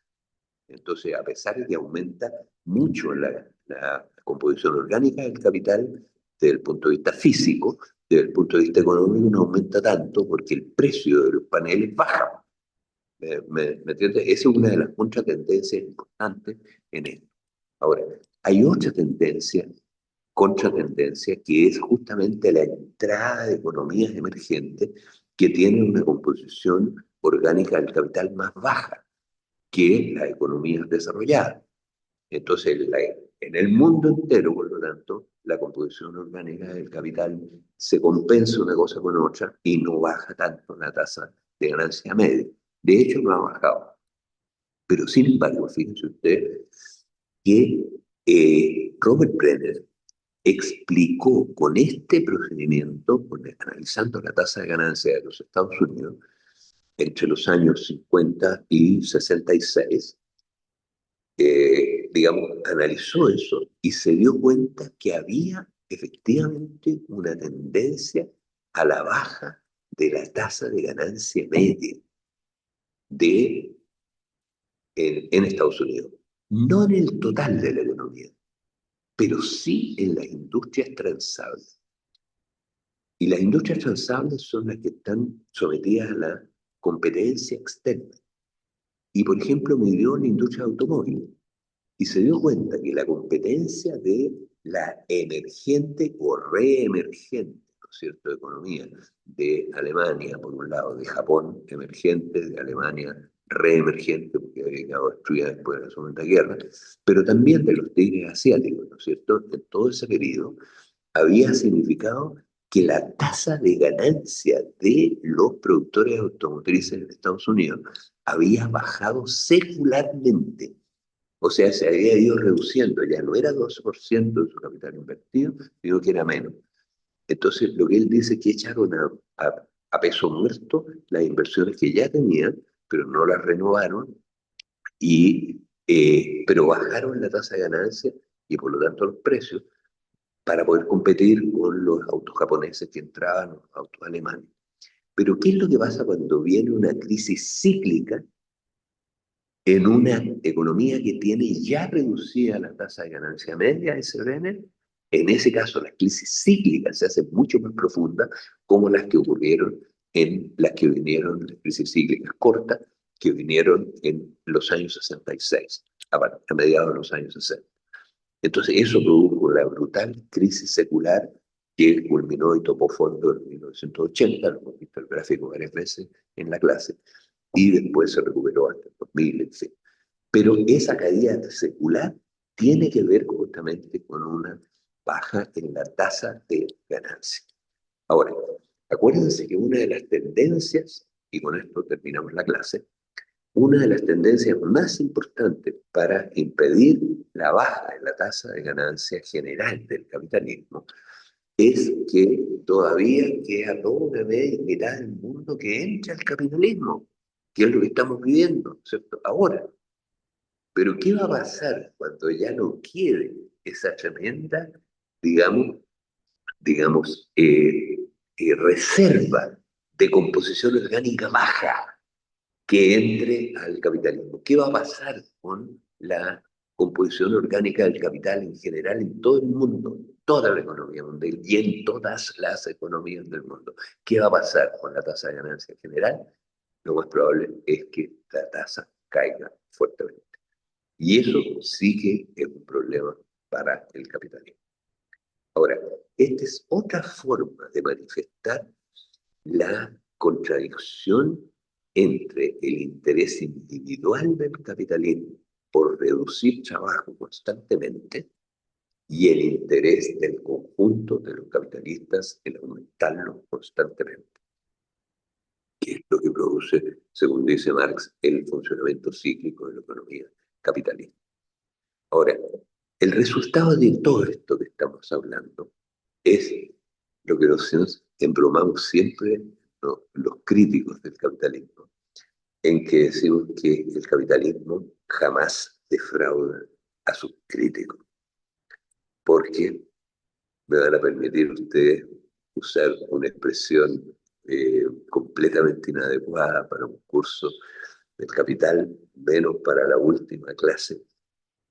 Entonces, a pesar de que aumenta mucho la composición orgánica del capital, desde el punto de vista físico, desde el punto de vista económico, no aumenta tanto porque el precio de los paneles baja. ¿Me entiendes? Esa es una de las contratendencias importantes en esto. Ahora, hay otra tendencia, contratendencia, que es justamente la entrada de economías emergentes que tienen una composición orgánica del capital más baja que las economías desarrolladas. Entonces, en el mundo entero, por lo tanto, la composición orgánica del capital se compensa una cosa con otra y no baja tanto la tasa de ganancia media. De hecho, no ha bajado. Pero, sin embargo, fíjense usted que Robert Brenner explicó con este procedimiento, analizando la tasa de ganancia de los Estados Unidos, entre los años 50 y 66, digamos, analizó eso y se dio cuenta que había efectivamente una tendencia a la baja de la tasa de ganancia media de, en Estados Unidos. No en el total de la economía, pero sí en las industrias transables. Y las industrias transables son las que están sometidas a la competencia externa. Y, por ejemplo, midió la industria automóvil y se dio cuenta que la competencia de la emergente o reemergente, ¿no es cierto?, economía de Alemania, por un lado, de Japón emergente, de Alemania reemergente, porque había quedado destruida después de la Segunda Guerra, pero también de los tigres asiáticos, ¿no es cierto?, en todo ese periodo, había significado que la tasa de ganancia de los productores automotrices en Estados Unidos había bajado secularmente, o sea, se había ido reduciendo, ya no era 12% de su capital invertido, sino que era menos. Entonces, lo que él dice es que echaron a peso muerto las inversiones que ya tenían, pero no las renovaron, pero bajaron la tasa de ganancia y por lo tanto los precios para poder competir con los autos japoneses que entraban, los autos alemanes. Pero ¿qué es lo que pasa cuando viene una crisis cíclica en una economía que tiene ya reducida la tasa de ganancia media, SBN? En ese caso, las crisis cíclicas se hacen mucho más profundas, como las que ocurrieron las crisis cíclicas cortas, que vinieron en los años 66, a mediados de los años 60. Entonces eso produjo la brutal crisis secular que culminó y topó fondo en 1980, lo hemos visto el gráfico varias veces en la clase, y después se recuperó hasta el 2000, en fin. Pero esa caída secular tiene que ver justamente con una baja en la tasa de ganancia. Ahora, acuérdense que una de las tendencias, y con esto terminamos la clase, una de las tendencias más importantes para impedir la baja en la tasa de ganancia general del capitalismo es que todavía queda toda una mitad del mundo que entra al capitalismo, que es lo que estamos viviendo, ¿cierto? Ahora, pero ¿qué va a pasar cuando ya no quede esa tremenda, digamos, reserva de composición orgánica baja que entre al capitalismo? ¿Qué va a pasar con la composición orgánica del capital en general en todo el mundo, toda la economía mundial y en todas las economías del mundo? ¿Qué va a pasar con la tasa de ganancia general? Lo más probable es que la tasa caiga fuertemente. Y eso sí que es un problema para el capitalismo. Ahora, esta es otra forma de manifestar la contradicción entre el interés individual del capitalismo por reducir trabajo constantemente y el interés del conjunto de los capitalistas en aumentarlo constantemente, que es lo que produce, según dice Marx, el funcionamiento cíclico de la economía capitalista. Ahora, el resultado de todo esto que estamos hablando es lo que nos embromamos siempre, ¿no?, los críticos del capitalismo, en que decimos que el capitalismo jamás defrauda a sus críticos, porque me van a permitir ustedes usar una expresión completamente inadecuada para un curso del Capital, menos para la última clase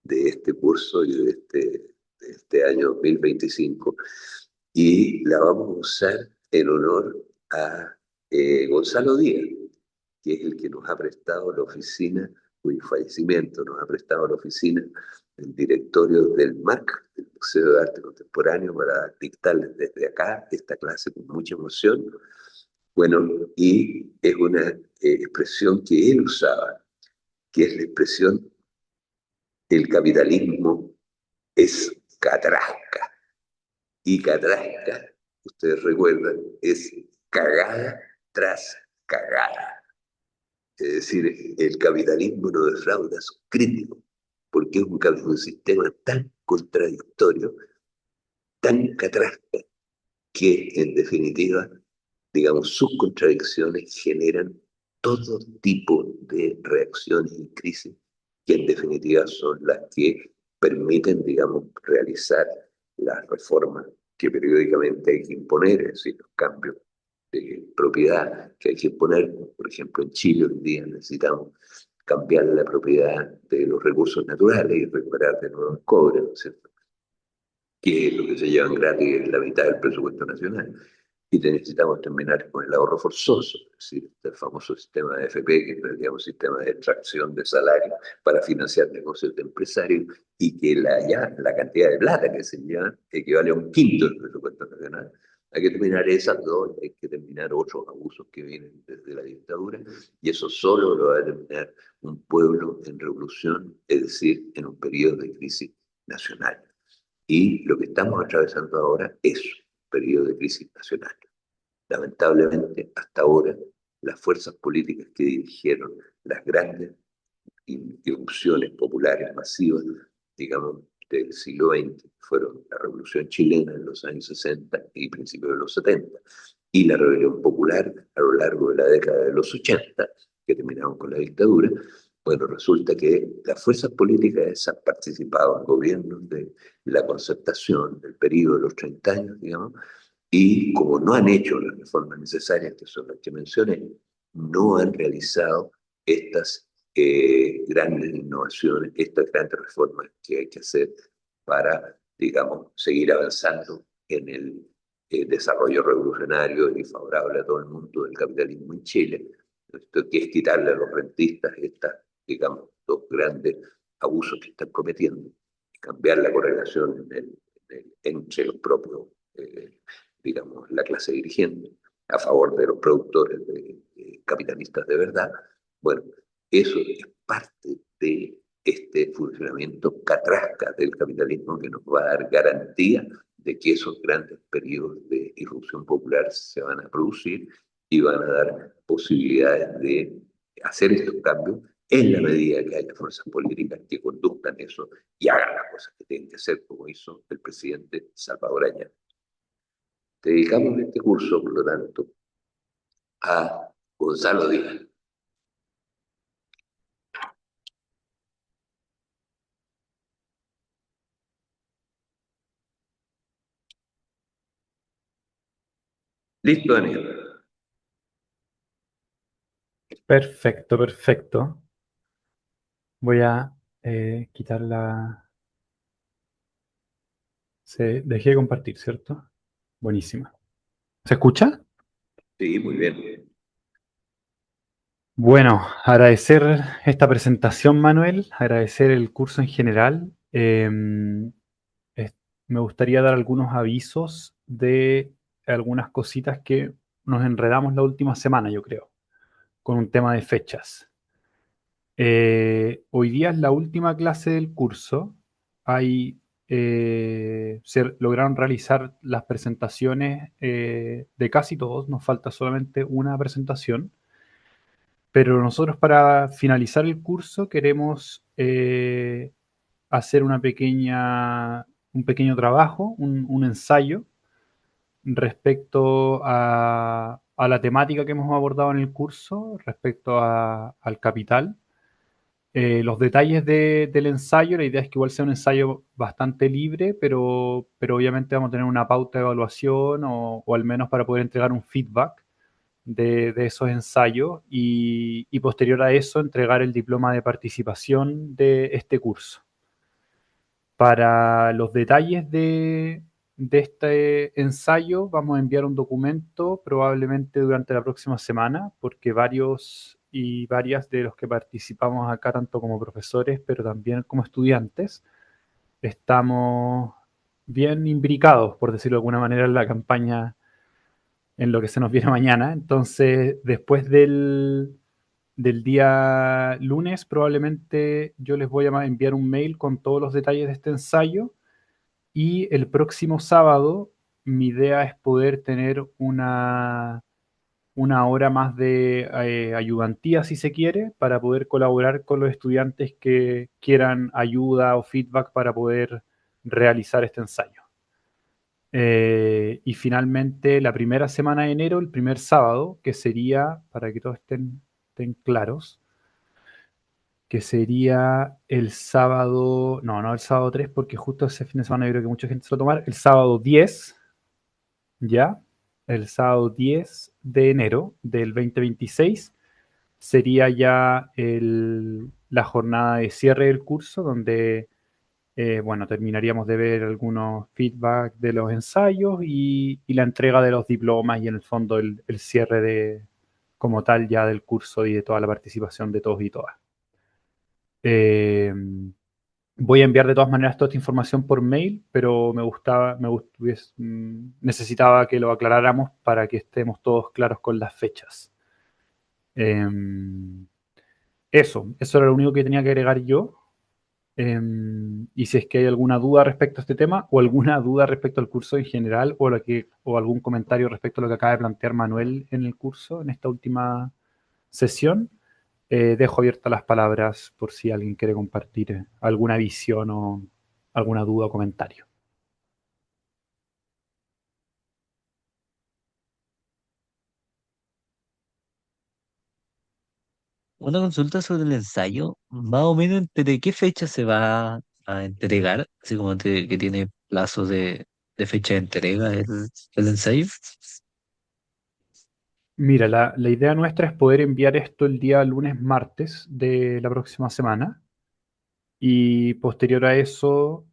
de este curso y de este año 2025, y la vamos a usar en honor a Gonzalo Díaz, que es el que nos ha prestado la oficina, cuyo fallecimiento nos ha prestado la oficina, el directorio del MAC, del Museo de Arte Contemporáneo, para dictarles desde acá esta clase con mucha emoción. Bueno, y es una expresión que él usaba, que es la expresión: el capitalismo es catrasca. Y catrasca, ustedes recuerdan, es cagada tras cagada. Es decir, el capitalismo no defrauda a sus críticos, porque es un sistema tan contradictorio, tan catrasca, que en definitiva, digamos, sus contradicciones generan todo tipo de reacciones y crisis que en definitiva son las que permiten, digamos, realizar las reformas que periódicamente hay que imponer, es decir, los cambios de propiedad que hay que imponer. Por ejemplo, en Chile hoy día necesitamos cambiar la propiedad de los recursos naturales y recuperar de nuevo el cobre, ¿no es cierto?, que es lo que se llevan gratis, es la mitad del presupuesto nacional. Y necesitamos terminar con el ahorro forzoso, es decir, el famoso sistema de AFP, que es, digamos, un sistema de extracción de salario para financiar negocios de empresarios, y que la cantidad de plata que se lleva equivale a un quinto del presupuesto nacional. Hay que terminar esas dos, hay que terminar otros abusos que vienen desde la dictadura, y eso solo lo va a terminar un pueblo en revolución, es decir, en un periodo de crisis nacional. Y lo que estamos atravesando ahora es un periodo de crisis nacional. Lamentablemente, hasta ahora, las fuerzas políticas que dirigieron las grandes irrupciones populares masivas, digamos, del siglo XX, fueron la Revolución Chilena en los años 60 y principios de los 70, y la Rebelión Popular a lo largo de la década de los 80, que terminaron con la dictadura. Bueno, resulta que las fuerzas políticas esas participaban en gobiernos de la concertación del periodo de los 30 años, digamos, y como no han hecho las reformas necesarias, que son las que mencioné, no han realizado estas grandes innovaciones, estas grandes reformas que hay que hacer para, digamos, seguir avanzando en el desarrollo revolucionario y favorable a todo el mundo del capitalismo en Chile. Esto que es quitarle a los rentistas estas, digamos, dos grandes abusos que están cometiendo. cambiar la correlación entre los propios, digamos, la clase dirigente a favor de los productores capitalistas de verdad. Bueno, eso es parte de este funcionamiento catrasca del capitalismo que nos va a dar garantía de que esos grandes periodos de irrupción popular se van a producir y van a dar posibilidades de hacer estos cambios en la medida que haya fuerzas políticas que conduzcan eso y hagan las cosas que tienen que hacer, como hizo el presidente Salvador Allende. Dedicamos este curso, por lo tanto, a Gonzalo Díaz. Listo, Daniel. Perfecto, perfecto. Voy a quitar la... Se dejé de compartir, ¿cierto? Buenísima. ¿Se escucha? Sí, muy bien. Bueno, agradecer esta presentación, Manuel, agradecer el curso en general. Es- Me gustaría dar algunos avisos de algunas cositas que nos enredamos la última semana, yo creo, con un tema de fechas. Hoy día es la última clase del curso. Se lograron realizar las presentaciones de casi todos, nos falta solamente una presentación. Pero nosotros para finalizar el curso queremos hacer un pequeño trabajo, un ensayo respecto a la temática que hemos abordado en el curso, respecto al capital. Los detalles del ensayo, la idea es que igual sea un ensayo bastante libre, pero obviamente vamos a tener una pauta de evaluación o al menos para poder entregar un feedback de esos ensayos y posterior a eso entregar el diploma de participación de este curso. Para los detalles de este ensayo vamos a enviar un documento probablemente durante la próxima semana porque varios y varias de los que participamos acá, tanto como profesores, pero también como estudiantes, estamos bien imbricados, por decirlo de alguna manera, en la campaña en lo que se nos viene mañana. Entonces, después del día lunes, probablemente yo les voy a enviar un mail con todos los detalles de este ensayo. Y el próximo sábado, mi idea es poder tener una hora más de ayudantía, si se quiere, para poder colaborar con los estudiantes que quieran ayuda o feedback para poder realizar este ensayo. Y finalmente, la primera semana de enero, el primer sábado, que sería, para que todos estén claros, que sería el sábado, no el sábado 3 porque justo ese fin de semana yo creo que mucha gente se lo va a tomar, el sábado 10, ¿ya? El sábado 10 de enero del 2026 sería ya la jornada de cierre del curso, donde bueno, terminaríamos de ver algunos feedback de los ensayos y la entrega de los diplomas y en el fondo el cierre como tal ya del curso y de toda la participación de todos y todas. Eh, Voy a enviar de todas maneras toda esta información por mail, pero necesitaba que lo aclaráramos para que estemos todos claros con las fechas. Eh, eso era lo único que tenía que agregar yo. Y si es que hay alguna duda respecto a este tema o alguna duda respecto al curso en general o algún comentario respecto a lo que acaba de plantear Manuel en el curso, en esta última sesión, dejo abiertas las palabras por si alguien quiere compartir alguna visión o alguna duda o comentario. Una consulta sobre el ensayo, más o menos entre qué fecha se va a entregar, así como que tiene plazo de fecha de entrega el ensayo. Mira, la idea nuestra es poder enviar esto el día lunes, martes de la próxima semana y posterior a eso,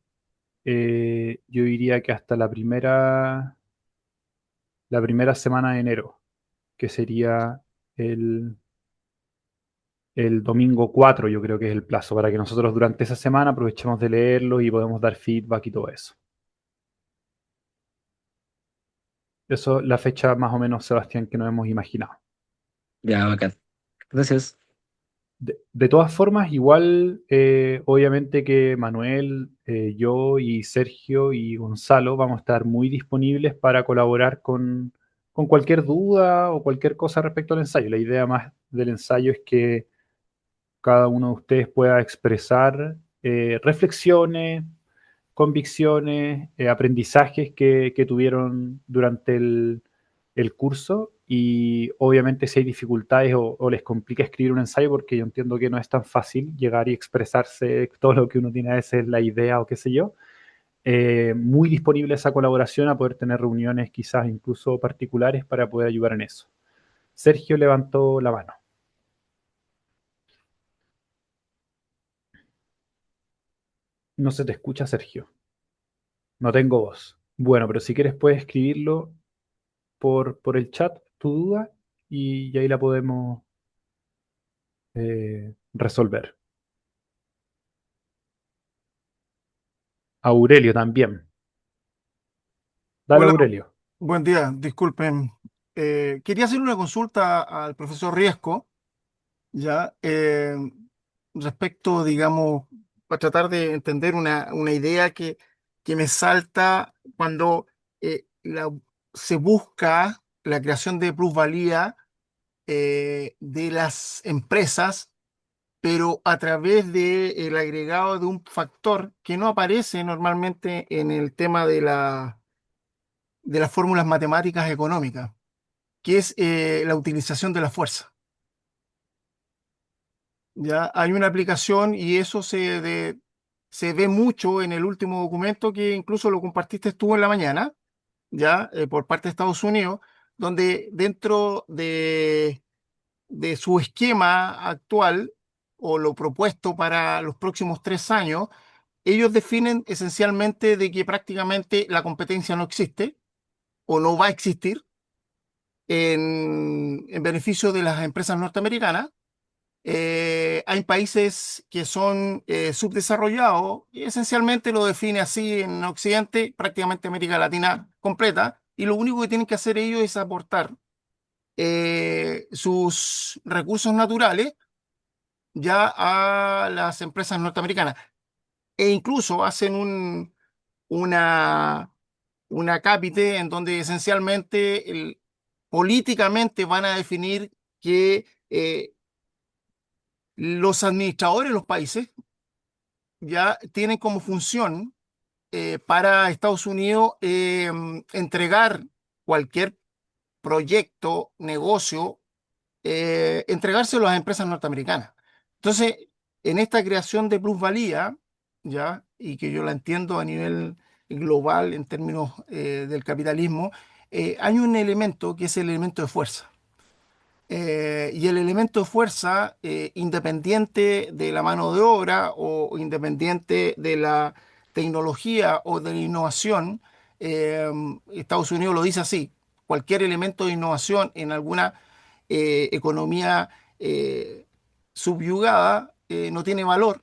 yo diría que hasta la primera semana de enero, que sería el, el domingo 4, yo creo que es el plazo, para que nosotros durante esa semana aprovechemos de leerlo y podemos dar feedback y todo eso. Eso es la fecha más o menos, Sebastián, que nos hemos imaginado. Ya, bacán. Gracias. De todas formas, igual, obviamente que Manuel, yo y Sergio y Gonzalo vamos a estar muy disponibles para colaborar con cualquier duda o cualquier cosa respecto al ensayo. La idea más del ensayo es que cada uno de ustedes pueda expresar reflexiones, convicciones, aprendizajes que tuvieron durante el curso y obviamente si hay dificultades o les complica escribir un ensayo, porque yo entiendo que no es tan fácil llegar y expresarse todo lo que uno tiene a veces la idea o qué sé yo, muy disponible esa colaboración a poder tener reuniones quizás incluso particulares para poder ayudar en eso. Sergio levantó la mano. No se te escucha, Sergio. No tengo voz. Bueno, pero si quieres puedes escribirlo por el chat, tu duda, y ahí la podemos resolver. Aurelio también. Dale, Hola, Aurelio. buen día. Disculpen. Quería hacer una consulta al profesor Riesco, ya, respecto, digamos, para tratar de entender una idea que me salta cuando se busca la creación de plusvalía de las empresas, pero a través del agregado de un factor que no aparece normalmente en el tema de las fórmulas matemáticas económicas, que es la utilización de la fuerza. Ya hay una aplicación y eso se ve mucho en el último documento que incluso lo compartiste tú en la mañana, ya por parte de Estados Unidos, donde dentro de su esquema actual o lo propuesto para los próximos 3 años, ellos definen esencialmente de que prácticamente la competencia no existe o no va a existir en beneficio de las empresas norteamericanas. Hay países que son subdesarrollados y esencialmente lo define así en Occidente, prácticamente América Latina completa, y lo único que tienen que hacer ellos es aportar sus recursos naturales ya a las empresas norteamericanas e incluso hacen una, una cápite en donde esencialmente políticamente van a definir que los administradores de los países ya tienen como función para Estados Unidos entregar cualquier proyecto, negocio, entregárselo a las empresas norteamericanas. Entonces, en esta creación de plusvalía, ya, y que yo la entiendo a nivel global en términos del capitalismo, hay un elemento que es el elemento de fuerza. Y el elemento de fuerza, independiente de la mano de obra o independiente de la tecnología o de la innovación, eh, Estados Unidos lo dice así, cualquier elemento de innovación en alguna economía subyugada no tiene valor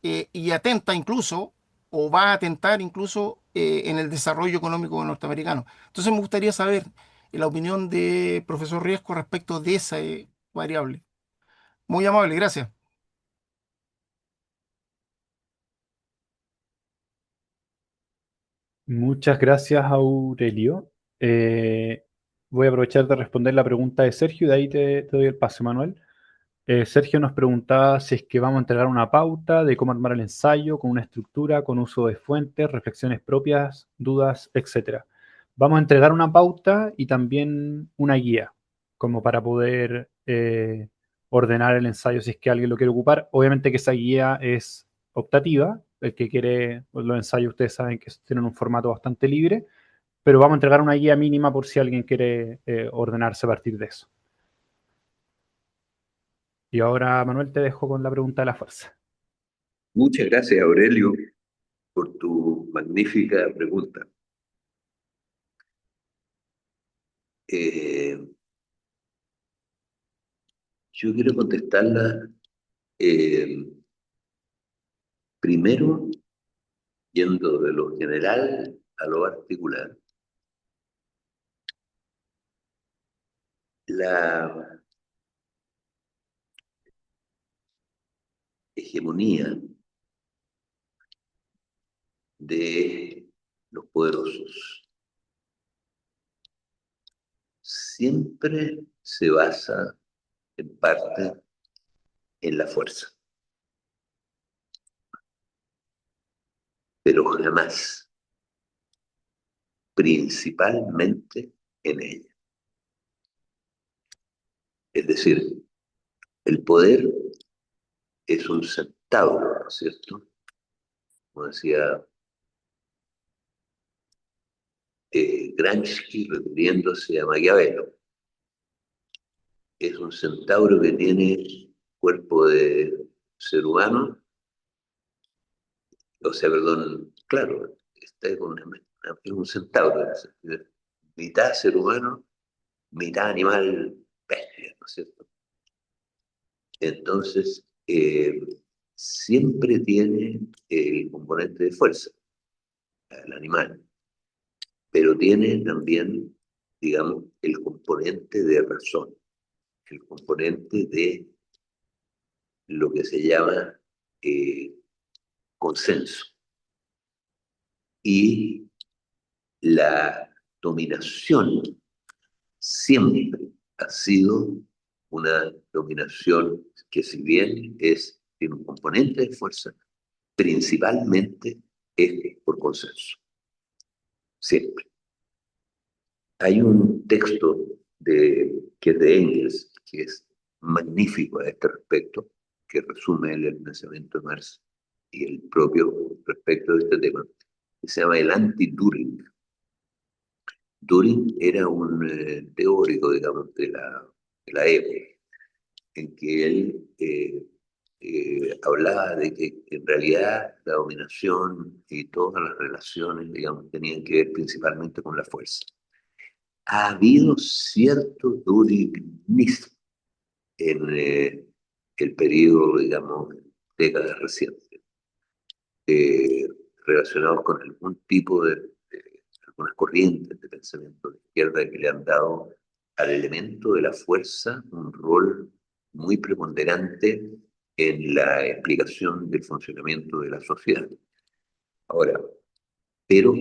y atenta incluso o va a atentar incluso en el desarrollo económico norteamericano. Entonces me gustaría saber la opinión de profesor Riesco respecto de esa variable. Muy amable, gracias. Muchas gracias, Aurelio. Voy a aprovechar de responder la pregunta de Sergio y de ahí te doy el paso, Manuel. Sergio nos preguntaba si es que vamos a entregar una pauta de cómo armar el ensayo, con una estructura, con uso de fuentes, reflexiones propias, dudas, etcétera. Vamos a entregar una pauta y también una guía, como para poder ordenar el ensayo si es que alguien lo quiere ocupar. Obviamente que esa guía es optativa, el que quiere, pues los ensayos ustedes saben que tienen un formato bastante libre, pero vamos a entregar una guía mínima por si alguien quiere ordenarse a partir de eso. Y ahora, Manuel, te dejo con la pregunta de la fuerza. Muchas gracias, Aurelio, por tu magnífica pregunta. Eh, yo quiero contestarla Eh, Primero, yendo de lo general a lo particular, la hegemonía de los poderosos siempre se basa en parte en la fuerza, pero jamás principalmente en ella. Es decir, el poder es un centauro, ¿no es cierto? Como decía Gramsci refiriéndose a Maquiavelo, es un centauro que tiene cuerpo de ser humano, o sea, perdón, claro, está con es un centauro, mitad ser humano, mitad animal bestia, ¿no es cierto? Entonces, siempre tiene el componente de fuerza, el animal, pero tiene también, digamos, el componente de razón, el componente de lo que se llama eh, consenso. Y la dominación siempre ha sido una dominación que si bien tiene un componente de fuerza, principalmente es por consenso, siempre. Hay un texto que es de Engels, que es magnífico a este respecto, que resume el pensamiento de Marx y el propio respecto de este tema, que se llama el anti-Düring. Düring era un teórico, digamos, de la época, en que él hablaba de que en realidad la dominación y todas las relaciones, digamos, tenían que ver principalmente con la fuerza. Ha habido cierto durinismo en el periodo, digamos, décadas recientes, eh, relacionados con algún tipo algunas corrientes de pensamiento de izquierda que le han dado al elemento de la fuerza un rol muy preponderante en la explicación del funcionamiento de la sociedad. Ahora, pero,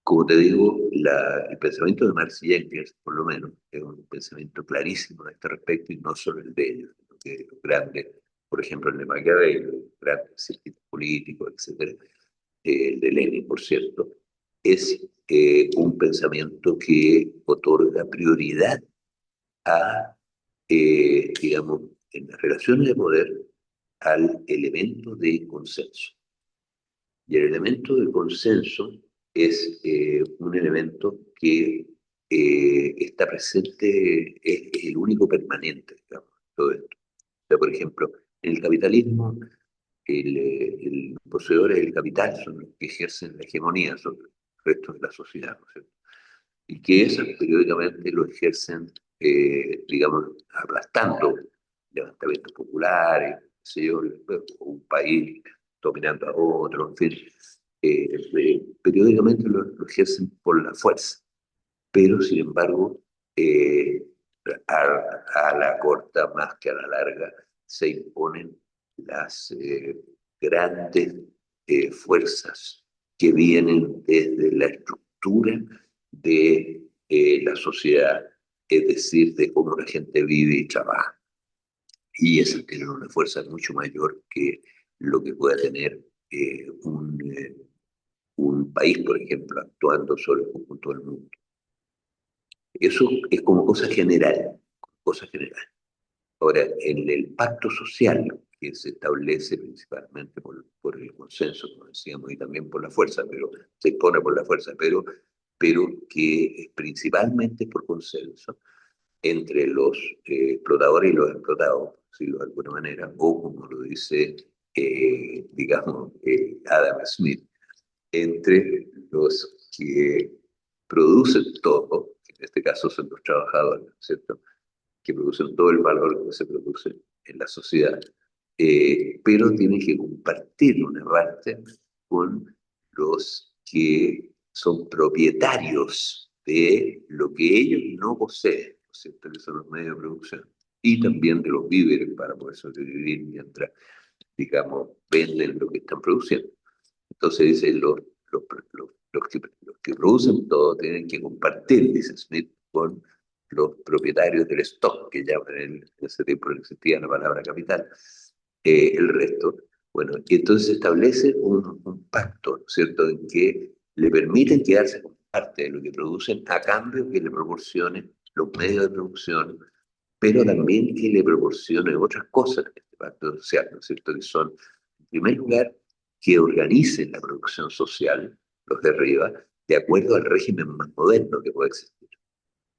como te digo, el pensamiento de Marx y Engels, por lo menos, es un pensamiento clarísimo a este respecto, y no solo el de ellos, sino que los grandes, por ejemplo, el de Maquiavelo, los grandes científicos políticos, etcétera, el de Lenin, por cierto, es un pensamiento que otorga prioridad a, digamos, en las relaciones de poder, al elemento de consenso. Y el elemento de consenso es un elemento que está presente, es el único permanente, digamos, todo esto. O sea, por ejemplo, en el capitalismo, los poseedores del capital son los que ejercen la hegemonía sobre el resto de la sociedad, ¿no es cierto? Y que esas periódicamente lo ejercen, digamos, aplastando levantamientos populares, qué sé yo, un país dominando a otro, en fin, periódicamente lo ejercen por la fuerza, pero sin embargo, eh, a la corta más que a la larga se imponen las grandes fuerzas que vienen desde la estructura de la sociedad, es decir, de cómo la gente vive y trabaja. Y esas tienen una fuerza mucho mayor que lo que pueda tener un país, por ejemplo, actuando sobre el conjunto del mundo. Eso es como cosa general, cosa general. Ahora, en el pacto social, que se establece principalmente por el consenso, como decíamos, y también por la fuerza, pero se impone por la fuerza, pero que es principalmente por consenso entre los explotadores y los explotados, por decirlo de alguna manera, o como lo dice, digamos, Adam Smith, entre los que producen todo, que en este caso son los trabajadores, ¿cierto?, que producen todo el valor que se produce en la sociedad, pero tienen que compartir una parte con los que son propietarios de lo que ellos no poseen, ¿no es cierto? Que son los medios de producción, y también de los víveres para poder sobrevivir mientras, digamos, venden lo que están produciendo. Entonces dice, los que producen todo tienen que compartir, dice Smith, con los propietarios del stock, que llaman en ese tiempo no existía la palabra capital, el resto. Bueno, y entonces se establece un pacto, ¿no es cierto?, en que le permiten quedarse con parte de lo que producen a cambio que le proporcionen los medios de producción, pero también que le proporcione otras cosas en este pacto social, ¿no es cierto?, que son, en primer lugar, que organicen la producción social, los de arriba, de acuerdo al régimen más moderno que puede existir,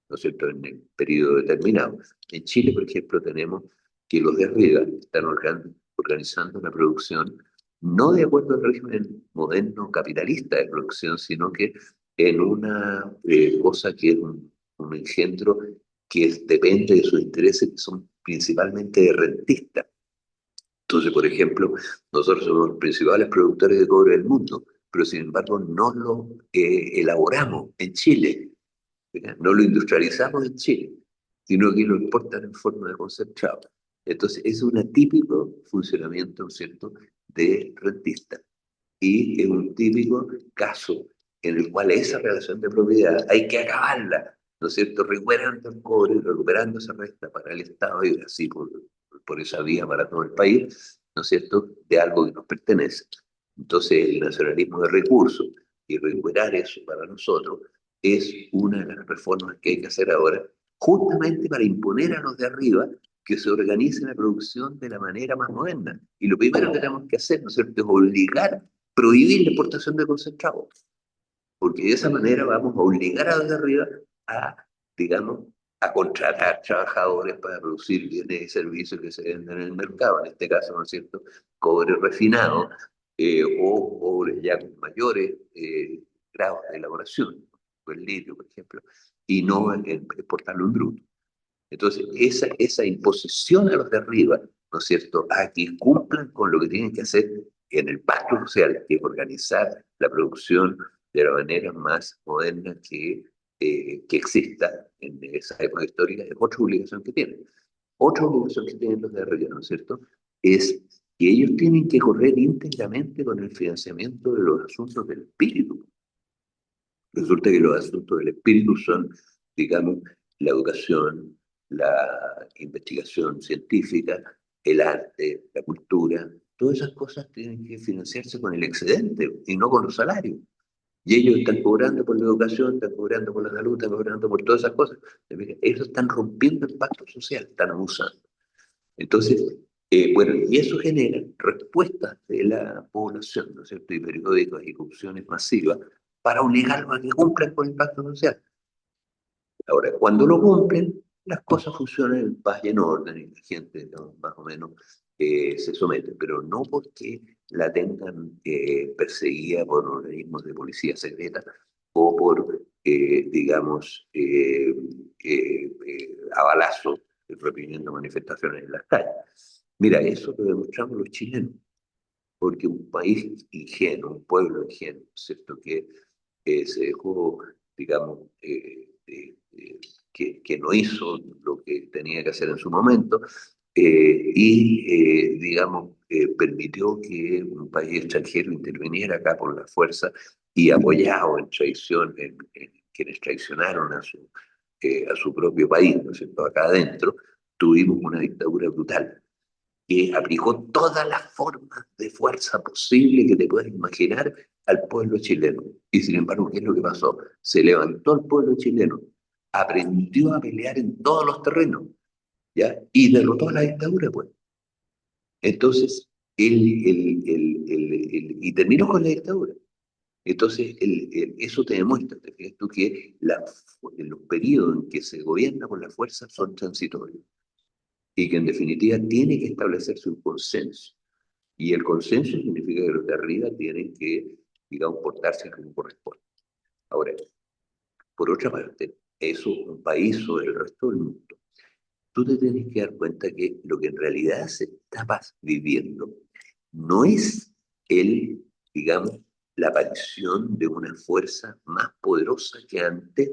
¿no es cierto?, en el periodo determinado. En Chile, por ejemplo, tenemos que los de arriba están organizando la producción no de acuerdo al régimen moderno capitalista de producción, sino que en una cosa que es un engendro que depende de sus intereses, que son principalmente de rentistas. Entonces, por ejemplo, nosotros somos los principales productores de cobre del mundo, pero sin embargo no lo elaboramos en Chile, ¿verdad? No lo industrializamos en Chile, sino que lo importan en forma de concentrado. Entonces, es un típico funcionamiento, ¿no es cierto?, de rentista. Y es un típico caso en el cual esa relación de propiedad hay que acabarla, ¿no es cierto?, recuperando el cobre, recuperando esa renta para el Estado y así por esa vía para todo el país, ¿no es cierto?, de algo que nos pertenece. Entonces, el nacionalismo de recursos y recuperar eso para nosotros es una de las reformas que hay que hacer ahora, justamente para imponer a los de arriba que se organice la producción de la manera más moderna. Y lo primero que tenemos que hacer, ¿no es cierto?, es obligar, prohibir la exportación de concentrados, porque de esa manera vamos a obligar a los de arriba a, digamos, a contratar trabajadores para producir bienes y servicios que se venden en el mercado, en este caso, ¿no es cierto?, cobre refinado o cobre ya con mayores grados de elaboración, el litio, por ejemplo, y no exportarlo en bruto. Entonces, esa imposición a los de arriba, ¿no es cierto?, a que cumplan con lo que tienen que hacer en el pacto social, que es organizar la producción de la manera más moderna que exista en esa época histórica, es otra obligación que tienen. Otra obligación que tienen los de arriba, ¿no es cierto?, es que ellos tienen que correr íntegramente con el financiamiento de los asuntos del espíritu. Resulta que los asuntos del espíritu son, digamos, la educación, la investigación científica, el arte, la cultura. Todas esas cosas tienen que financiarse con el excedente y no con los salarios. Y ellos están cobrando por la educación, están cobrando por la salud, están cobrando por todas esas cosas. Ellos están rompiendo el pacto social, están abusando. Entonces, bueno, y eso genera respuestas de la población, ¿no es cierto?, y periódicos y ejecuciones masivas para obligarlos a que cumplan con el pacto social. Ahora, cuando lo cumplen, las cosas funcionan en paz y en orden y la gente, ¿no?, más o menos se somete, pero no porque la tengan perseguida por organismos de policía secreta o por, digamos, a balazos reprimiendo manifestaciones en las calles. Mira, eso lo demostramos los chilenos, porque un país ingenuo, un pueblo ingenuo, ¿cierto?, que se dejó, digamos, que no hizo lo que tenía que hacer en su momento y, digamos, permitió que un país extranjero interviniera acá por la fuerza y apoyado en traición, en quienes traicionaron a su propio país, ¿no es cierto?, acá adentro, tuvimos una dictadura brutal que aplicó todas las formas de fuerza posible que te puedas imaginar al pueblo chileno. Y sin embargo, ¿qué es lo que pasó? Se levantó el pueblo chileno, aprendió a pelear en todos los terrenos, ¿ya? Y derrotó a la dictadura, pues. Entonces, y terminó con la dictadura. Entonces, eso te demuestra, te fijas tú, que los periodos en que se gobierna con la fuerza son transitorios y que en definitiva tiene que establecerse un consenso. Y el consenso significa que los de arriba tienen que, digamos, portarse como corresponde. Ahora, por otra parte, eso un país sobre el resto del mundo tú te tienes que dar cuenta que lo que en realidad se está viviendo no es el, digamos, la aparición de una fuerza más poderosa que antes,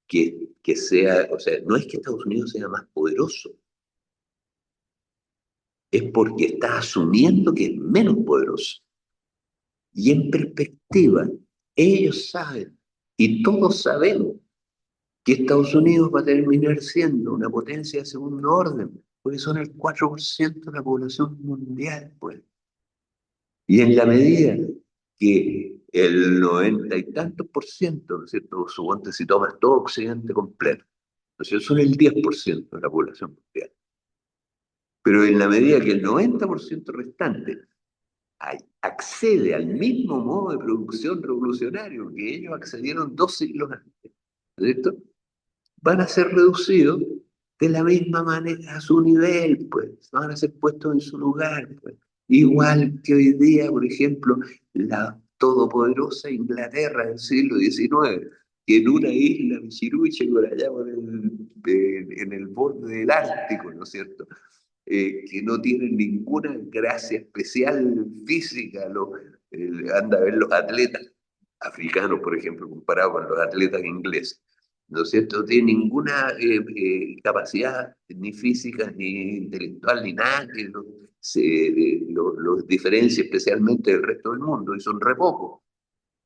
que sea, o sea, no es que Estados Unidos sea más poderoso, es porque está asumiendo que es menos poderoso. Y en perspectiva, ellos saben, y todos sabemos, que Estados Unidos va a terminar siendo una potencia de segundo orden, porque son el 4% de la población mundial, pues. Y en la medida que el 90 y tantos por ciento, ¿no es cierto? Suponte si tomas todo Occidente completo, ¿no es cierto? Son el 10% de la población mundial. Pero en la medida que el 90% restante accede al mismo modo de producción revolucionario que ellos accedieron 2 siglos antes, ¿no es cierto? Van a ser reducidos de la misma manera a su nivel, pues, van a ser puestos en su lugar, pues. Igual que hoy día, por ejemplo, la todopoderosa Inglaterra del siglo XIX, que en una isla, Michiruche, por allá en el borde del Ártico, ¿no es cierto? Que no tienen ninguna gracia especial física, anda a ver los atletas africanos, por ejemplo, comparado con los atletas ingleses. ¿No es cierto? No tiene ninguna capacidad ni física, ni intelectual, ni nada que los diferencie especialmente del resto del mundo, y son re pocos.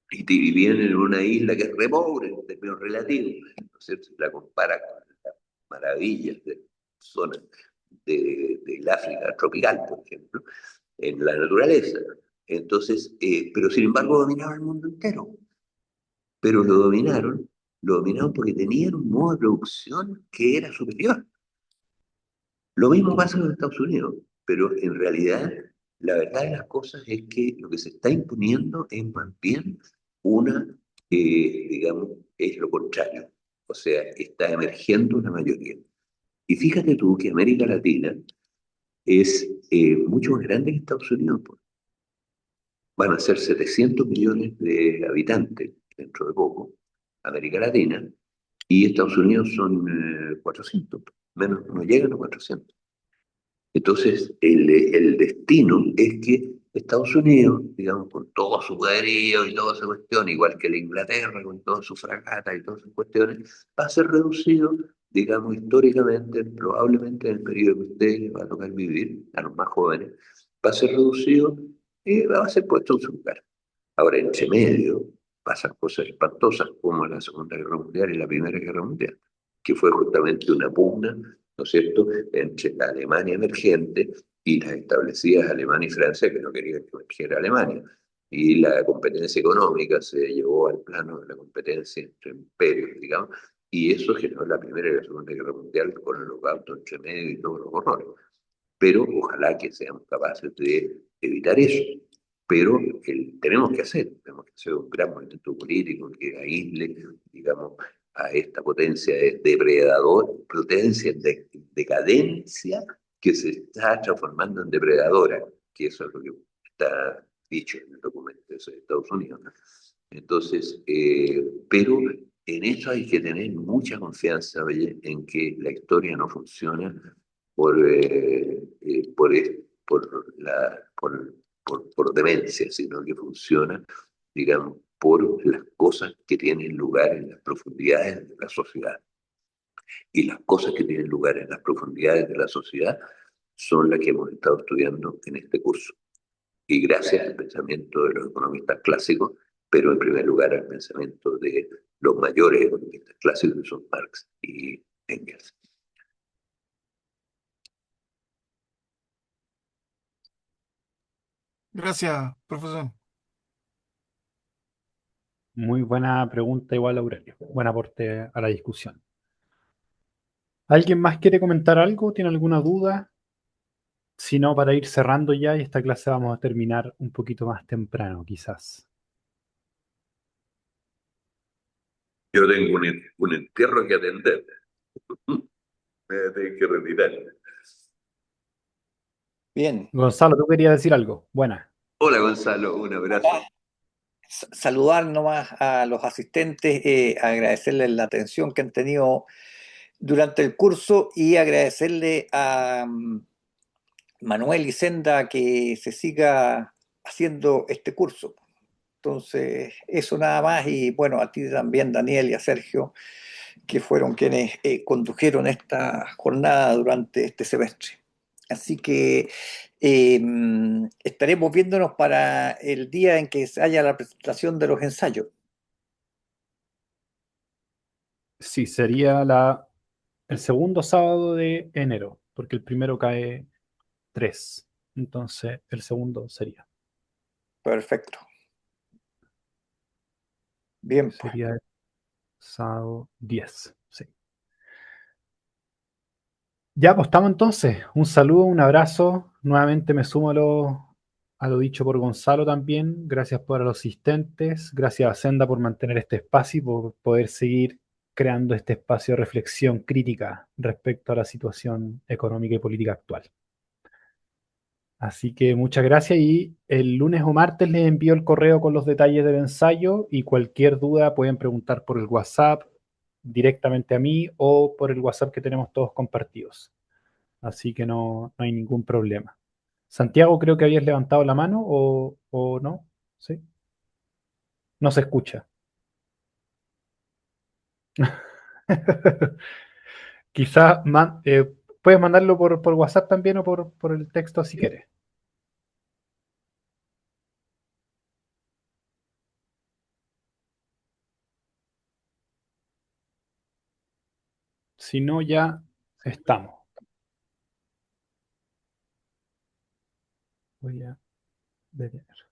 Y viven en una isla que es re pobre, en términos relativos, ¿no es cierto? Si la compara con las maravillas de zonas del África tropical, por ejemplo, en la naturaleza. Entonces, pero sin embargo dominaban el mundo entero. Pero lo dominaron porque tenían un modo de producción que era superior. Lo mismo pasa en Estados Unidos, pero en realidad la verdad de las cosas es que lo que se está imponiendo es más bien una, digamos, es lo contrario. O sea, está emergiendo una mayoría. Y fíjate tú que América Latina es mucho más grande que Estados Unidos, pues. Van a ser 700 millones de habitantes dentro de poco, América Latina, y Estados Unidos son 400, menos, no llegan a 400. Entonces, el destino es que Estados Unidos, digamos, con todo su poderío y toda esa cuestión, igual que la Inglaterra, con toda su fragata y todas sus cuestiones, va a ser reducido, digamos, históricamente, probablemente en el periodo que a ustedes les va a tocar vivir, a los más jóvenes, va a ser reducido y va a ser puesto en su lugar. Ahora, entre medio, pasan cosas espantosas como la Segunda Guerra Mundial y la Primera Guerra Mundial, que fue justamente una pugna, ¿no es cierto?, entre la Alemania emergente y las establecidas Alemania y Francia, que no querían que emergiera Alemania. Y la competencia económica se llevó al plano de la competencia entre imperios, digamos, y eso generó la Primera y la Segunda Guerra Mundial con el holocausto entre medio y todos los horrores. Pero ojalá que seamos capaces de evitar eso. Pero tenemos que hacer un gran movimiento político que aísle, digamos, a esta potencia de depredador, potencia de decadencia que se está transformando en depredadora, que eso es lo que está dicho en el documento de Estados Unidos. Entonces, pero en eso hay que tener mucha confianza, oye, en que la historia no funciona por, por demencia, sino que funciona, digamos, por las cosas que tienen lugar en las profundidades de la sociedad. Y las cosas que tienen lugar en las profundidades de la sociedad son las que hemos estado estudiando en este curso. Y gracias al pensamiento de los economistas clásicos, pero en primer lugar al pensamiento de los mayores economistas clásicos, que son Marx y Engels. Gracias, profesor. Muy buena pregunta igual, Aurelio. Buen aporte a la discusión. ¿Alguien más quiere comentar algo? ¿Tiene alguna duda? Si no, para ir cerrando ya y esta clase vamos a terminar un poquito más temprano, quizás. Yo tengo un entierro que atender. Me voy a tener que retirar. Bien, Gonzalo, tú querías decir algo. Buena. Hola Gonzalo, un abrazo. saludar nomás a los asistentes, agradecerles la atención que han tenido durante el curso y agradecerle a Manuel y Senda que se siga haciendo este curso. Entonces, eso nada más y bueno, a ti también, Daniel, y a Sergio, que fueron quienes condujeron esta jornada durante este semestre. Así que estaremos viéndonos para el día en que haya la presentación de los ensayos. Sí, sería el segundo sábado de enero, porque el primero cae 3. Entonces, el segundo sería. Perfecto. Bien, pues. Sería el sábado 10. Sí. Ya, pues estamos entonces. Un saludo, un abrazo. Nuevamente me sumo a lo dicho por Gonzalo también. Gracias por los asistentes. Gracias a Senda por mantener este espacio y por poder seguir creando este espacio de reflexión crítica respecto a la situación económica y política actual. Así que muchas gracias y el lunes o martes les envío el correo con los detalles del ensayo y cualquier duda pueden preguntar por el WhatsApp directamente a mí o por el WhatsApp que tenemos todos compartidos. Así que no hay ningún problema. Santiago, creo que habías levantado la mano o no. ¿Sí? No se escucha. Quizás puedes mandarlo por WhatsApp también o por el texto si quieres. Si no, ya estamos. Voy a detener.